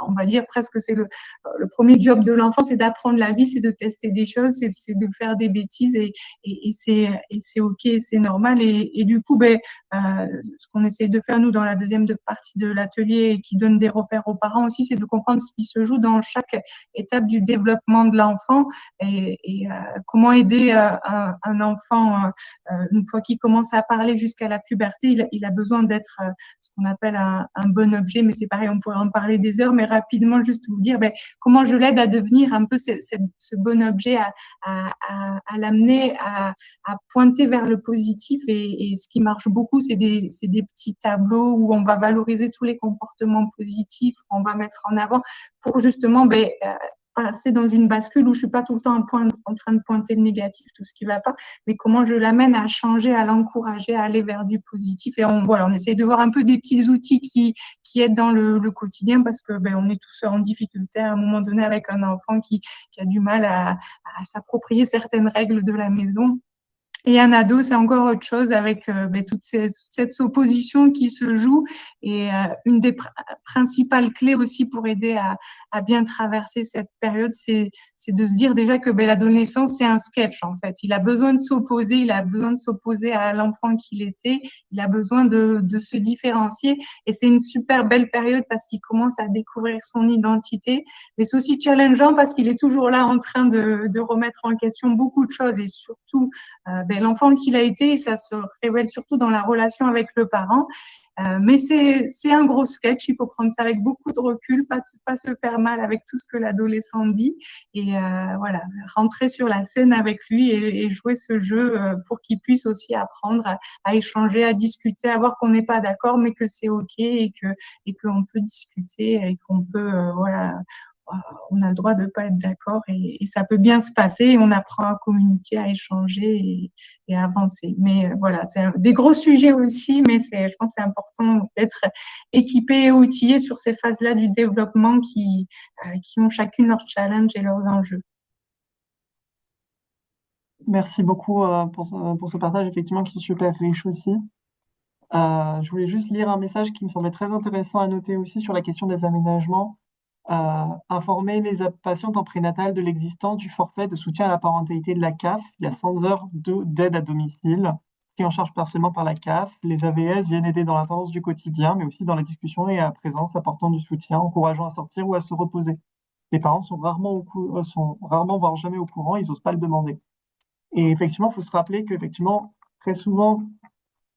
on va dire presque c'est le premier job de l'enfant, c'est d'apprendre la vie, c'est de tester des choses, c'est de faire des bêtises et c'est ok, c'est normal et du coup ce qu'on essaie de faire nous dans la deuxième partie de l'atelier et qui donne des repères aux parents aussi, c'est de comprendre ce qui se joue dans chaque étape du développement développement de l'enfant et comment aider un enfant une fois qu'il commence à parler jusqu'à la puberté. Il a besoin d'être ce qu'on appelle un bon objet, mais c'est pareil, on pourrait en parler des heures, mais rapidement juste vous dire comment je l'aide à devenir un peu ce bon objet, à l'amener à pointer vers le positif. Et ce qui marche beaucoup, c'est des petits tableaux où on va valoriser tous les comportements positifs, où on va mettre en avant pour justement passer dans une bascule où je suis pas tout le temps en train de pointer le négatif, tout ce qui va pas, mais comment je l'amène à changer, à l'encourager, à aller vers du positif. Et on essaye de voir un peu des petits outils qui aident dans le quotidien, parce que on est tous en difficulté à un moment donné avec un enfant qui a du mal à s'approprier certaines règles de la maison. Et un ado, c'est encore autre chose, avec toute cette opposition qui se joue. Et une des principales clés aussi pour aider à bien traverser cette période, c'est de se dire déjà que l'adolescence, c'est un sketch en fait. Il a besoin de s'opposer, il a besoin de s'opposer à l'enfant qu'il était, il a besoin de se différencier. Et c'est une super belle période parce qu'il commence à découvrir son identité. Mais c'est aussi challengeant parce qu'il est toujours là en train de remettre en question beaucoup de choses, et surtout l'enfant qu'il a été, ça se révèle surtout dans la relation avec le parent. Mais c'est un gros sketch, il faut prendre ça avec beaucoup de recul, pas se faire mal avec tout ce que l'adolescent dit, et voilà, rentrer sur la scène avec lui et jouer ce jeu pour qu'il puisse aussi apprendre à échanger, à discuter, à voir qu'on n'est pas d'accord, mais que c'est ok, et qu'on peut discuter, et qu'on peut on a le droit de pas être d'accord, et ça peut bien se passer, et on apprend à communiquer, à échanger et à avancer. Mais voilà, c'est des gros sujets aussi, mais je pense que c'est important d'être équipé et outillé sur ces phases-là du développement qui ont chacune leurs challenges et leurs enjeux. Merci beaucoup pour ce partage, effectivement, qui est super riche aussi. Je voulais juste lire un message qui me semblait très intéressant à noter aussi sur la question des aménagements. Informer les patientes en prénatal de l'existence du forfait de soutien à la parentalité de la CAF. Il y a 100 heures d'aide à domicile pris en charge partiellement par la CAF. Les AVS viennent aider dans l'intendance du quotidien, mais aussi dans la discussion et à la présence, apportant du soutien, encourageant à sortir ou à se reposer. Les parents sont rarement, voire jamais au courant, ils n'osent pas le demander. Et effectivement, il faut se rappeler qu'effectivement, très souvent,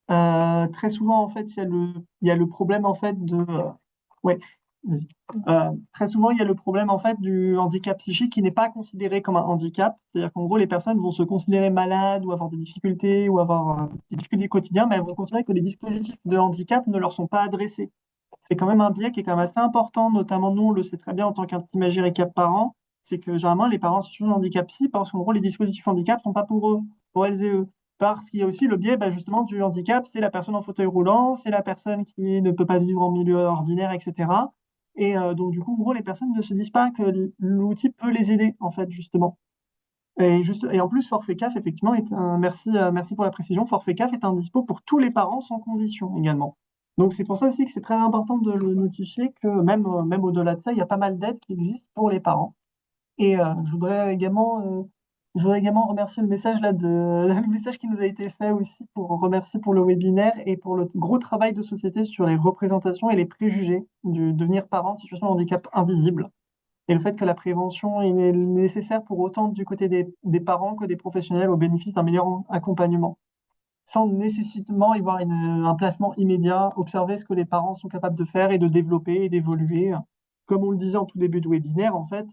en fait, il y a le problème, en fait, ouais, vas-y. Très souvent, il y a le problème, en fait, du handicap psychique qui n'est pas considéré comme un handicap. C'est-à-dire qu'en gros, les personnes vont se considérer malades ou avoir des difficultés ou avoir des difficultés quotidiennes, mais elles vont considérer que les dispositifs de handicap ne leur sont pas adressés. C'est quand même un biais qui est quand même assez important, notamment nous, on le sait très bien en tant qu'imaginaire et cap parents, c'est que généralement, les parents en situation de handicap psy, parce qu'en gros, les dispositifs handicap ne sont pas pour eux, pour elles et eux. Parce qu'il y a aussi le biais justement du handicap, c'est la personne en fauteuil roulant, c'est la personne qui ne peut pas vivre en milieu ordinaire, etc. Et donc, du coup, en gros, les personnes ne se disent pas que l'outil peut les aider, en fait, justement. Et en plus, Forfait CAF, effectivement, merci pour la précision, Forfait CAF est un dispo pour tous les parents sans condition également. Donc, c'est pour ça aussi que c'est très important de le notifier que même au-delà de ça, il y a pas mal d'aides qui existent pour les parents. Et je voudrais également remercier le message le message qui nous a été fait aussi pour remercier pour le webinaire et pour le gros travail de société sur les représentations et les préjugés du devenir parent en situation de handicap invisible. Et le fait que la prévention est nécessaire pour autant du côté des parents que des professionnels au bénéfice d'un meilleur accompagnement. Sans nécessairement y voir un placement immédiat, observer ce que les parents sont capables de faire et de développer et d'évoluer. Comme on le disait en tout début de webinaire, en fait,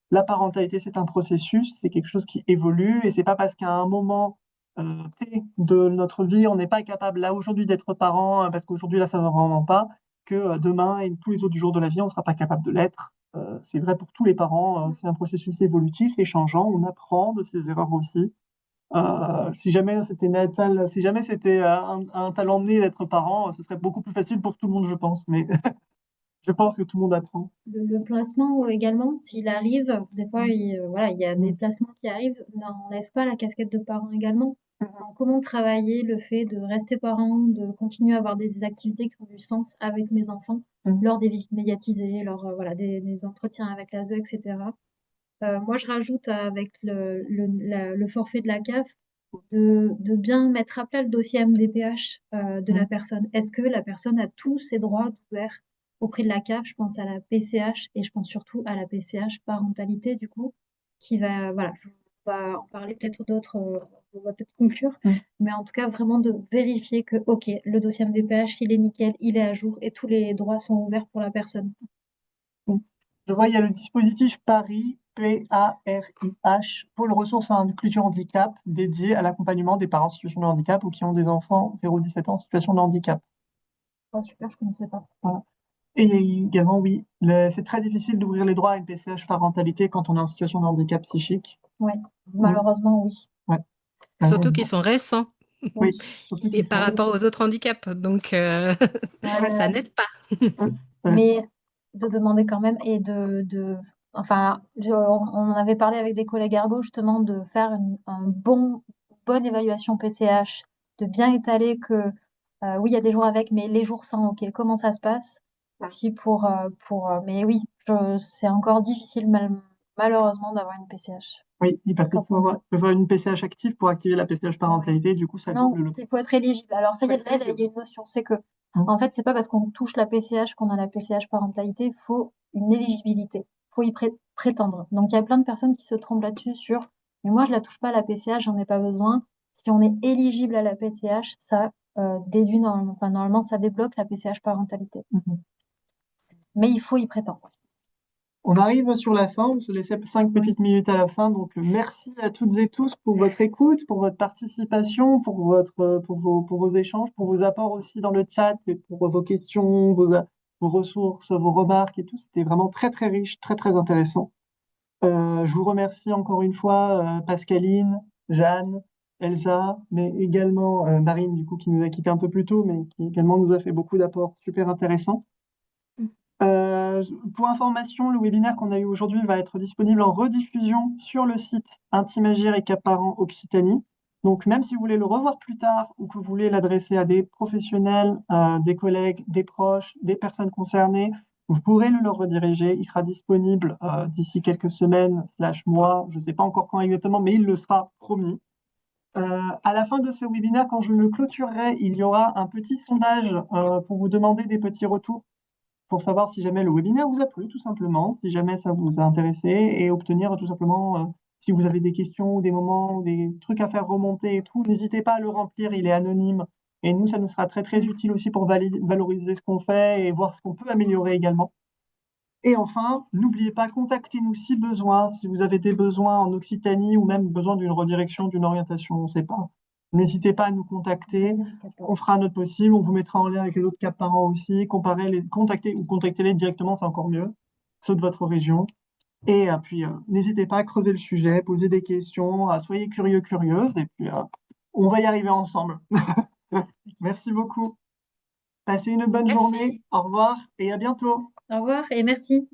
la parentalité, c'est un processus, c'est quelque chose qui évolue, et c'est pas parce qu'à un moment T de notre vie, on n'est pas capable là aujourd'hui d'être parent, parce qu'aujourd'hui là, ça ne va vraiment pas, que demain et tous les autres jours de la vie, on ne sera pas capable de l'être. C'est vrai pour tous les parents, c'est un processus évolutif, c'est changeant, on apprend de ses erreurs aussi. Si jamais c'était un talent né d'être parent, ce serait beaucoup plus facile pour tout le monde, je pense. Mais je pense que tout le monde apprend. Le placement également, s'il arrive, des fois, voilà, il y a des placements qui arrivent, n'enlève pas la casquette de parent également. Donc, comment travailler le fait de rester parent, de continuer à avoir des activités qui ont du sens avec mes enfants, lors des visites médiatisées, lors voilà, des entretiens avec l'ASE, etc. Moi, je rajoute avec le forfait de la CAF de bien mettre à plat le dossier MDPH de la personne. Est-ce que la personne a tous ses droits ouverts auprès de la CAF? Je pense à la PCH et je pense surtout à la PCH parentalité du coup. voilà, on va en parler peut-être d'autres, on va peut-être conclure, Mm. mais en tout cas, vraiment de vérifier que, OK, le dossier MDPH, il est nickel, il est à jour et tous les droits sont ouverts pour la personne. Je vois, il y a le dispositif Paris, PARIH, pôle ressources à inclusion handicap, dédié à l'accompagnement des parents en situation de handicap ou qui ont des enfants 0-17 ans en situation de handicap. Oh, super, je connaissais pas. Voilà. Et également, oui, c'est très difficile d'ouvrir les droits à une PCH parentalité quand on est en situation de handicap psychique. Ouais, malheureusement, oui. Ouais, Surtout malheureusement. qu'ils sont récents Oui, surtout et qu'ils par sont. rapport aux autres handicaps. Donc, Ouais, ça n'aide pas. ouais. Mais de demander quand même et enfin, on en avait parlé avec des collègues ergo justement de faire bonne évaluation PCH, de bien étaler que oui, il y a des jours avec, mais les jours sans, ok, comment ça se passe aussi mais oui, c'est encore difficile malheureusement d'avoir une PCH. Oui, parce qu'il faut avoir une PCH active pour activer la PCH parentalité, du coup, ça Non, double le. c'est pour être éligible. Alors, ça, il y a de l'aide, il y a une notion, c'est que, en fait, c'est pas parce qu'on touche la PCH qu'on a la PCH parentalité, il faut une éligibilité, il faut y prétendre. Donc, il y a plein de personnes qui se trompent là-dessus mais moi, je la touche pas, la PCH, j'en ai pas besoin. Si on est éligible à la PCH, ça déduit normalement, enfin, normalement, ça débloque la PCH parentalité. Mais il faut y prétendre. On arrive sur la fin, on se laissait 5 petites minutes à la fin, donc merci à toutes et tous pour votre écoute, pour votre participation, pour vos échanges, pour vos apports aussi dans le chat et pour vos questions, vos ressources, vos remarques et tout. C'était vraiment très très riche, très très intéressant. Je vous remercie encore une fois, Pascaline, Jeanne, Elsa, mais également Marine, du coup, qui nous a quittés un peu plus tôt, mais qui également nous a fait beaucoup d'apports super intéressants. Pour information, le webinaire qu'on a eu aujourd'hui va être disponible en rediffusion sur le site Intimagir et Cap Parents Occitanie. Donc, même si vous voulez le revoir plus tard ou que vous voulez l'adresser à des professionnels, des collègues, des proches, des personnes concernées, vous pourrez le leur rediriger. Il sera disponible d'ici quelques semaines, /mois, je ne sais pas encore quand exactement, mais il le sera promis. À la fin de ce webinaire, quand je le clôturerai, il y aura un petit sondage pour vous demander des petits retours pour savoir si jamais le webinaire vous a plu, tout simplement, si jamais ça vous a intéressé, et obtenir tout simplement, si vous avez des questions ou des moments ou des trucs à faire remonter et tout, n'hésitez pas à le remplir, il est anonyme. Et nous, ça nous sera très très utile aussi pour valoriser ce qu'on fait et voir ce qu'on peut améliorer également. Et enfin, n'oubliez pas, contactez-nous si besoin, si vous avez des besoins en Occitanie ou même besoin d'une redirection, d'une orientation, on ne sait pas. N'hésitez pas à nous contacter, on fera notre possible, on vous mettra en lien avec les autres CAP parents aussi, contactez-les directement, c'est encore mieux, ceux de votre région. Et puis, n'hésitez pas à creuser le sujet, poser des questions, soyez curieux, curieuses, et puis on va y arriver ensemble. Merci beaucoup. Passez une bonne journée, au revoir et à bientôt. Au revoir et merci.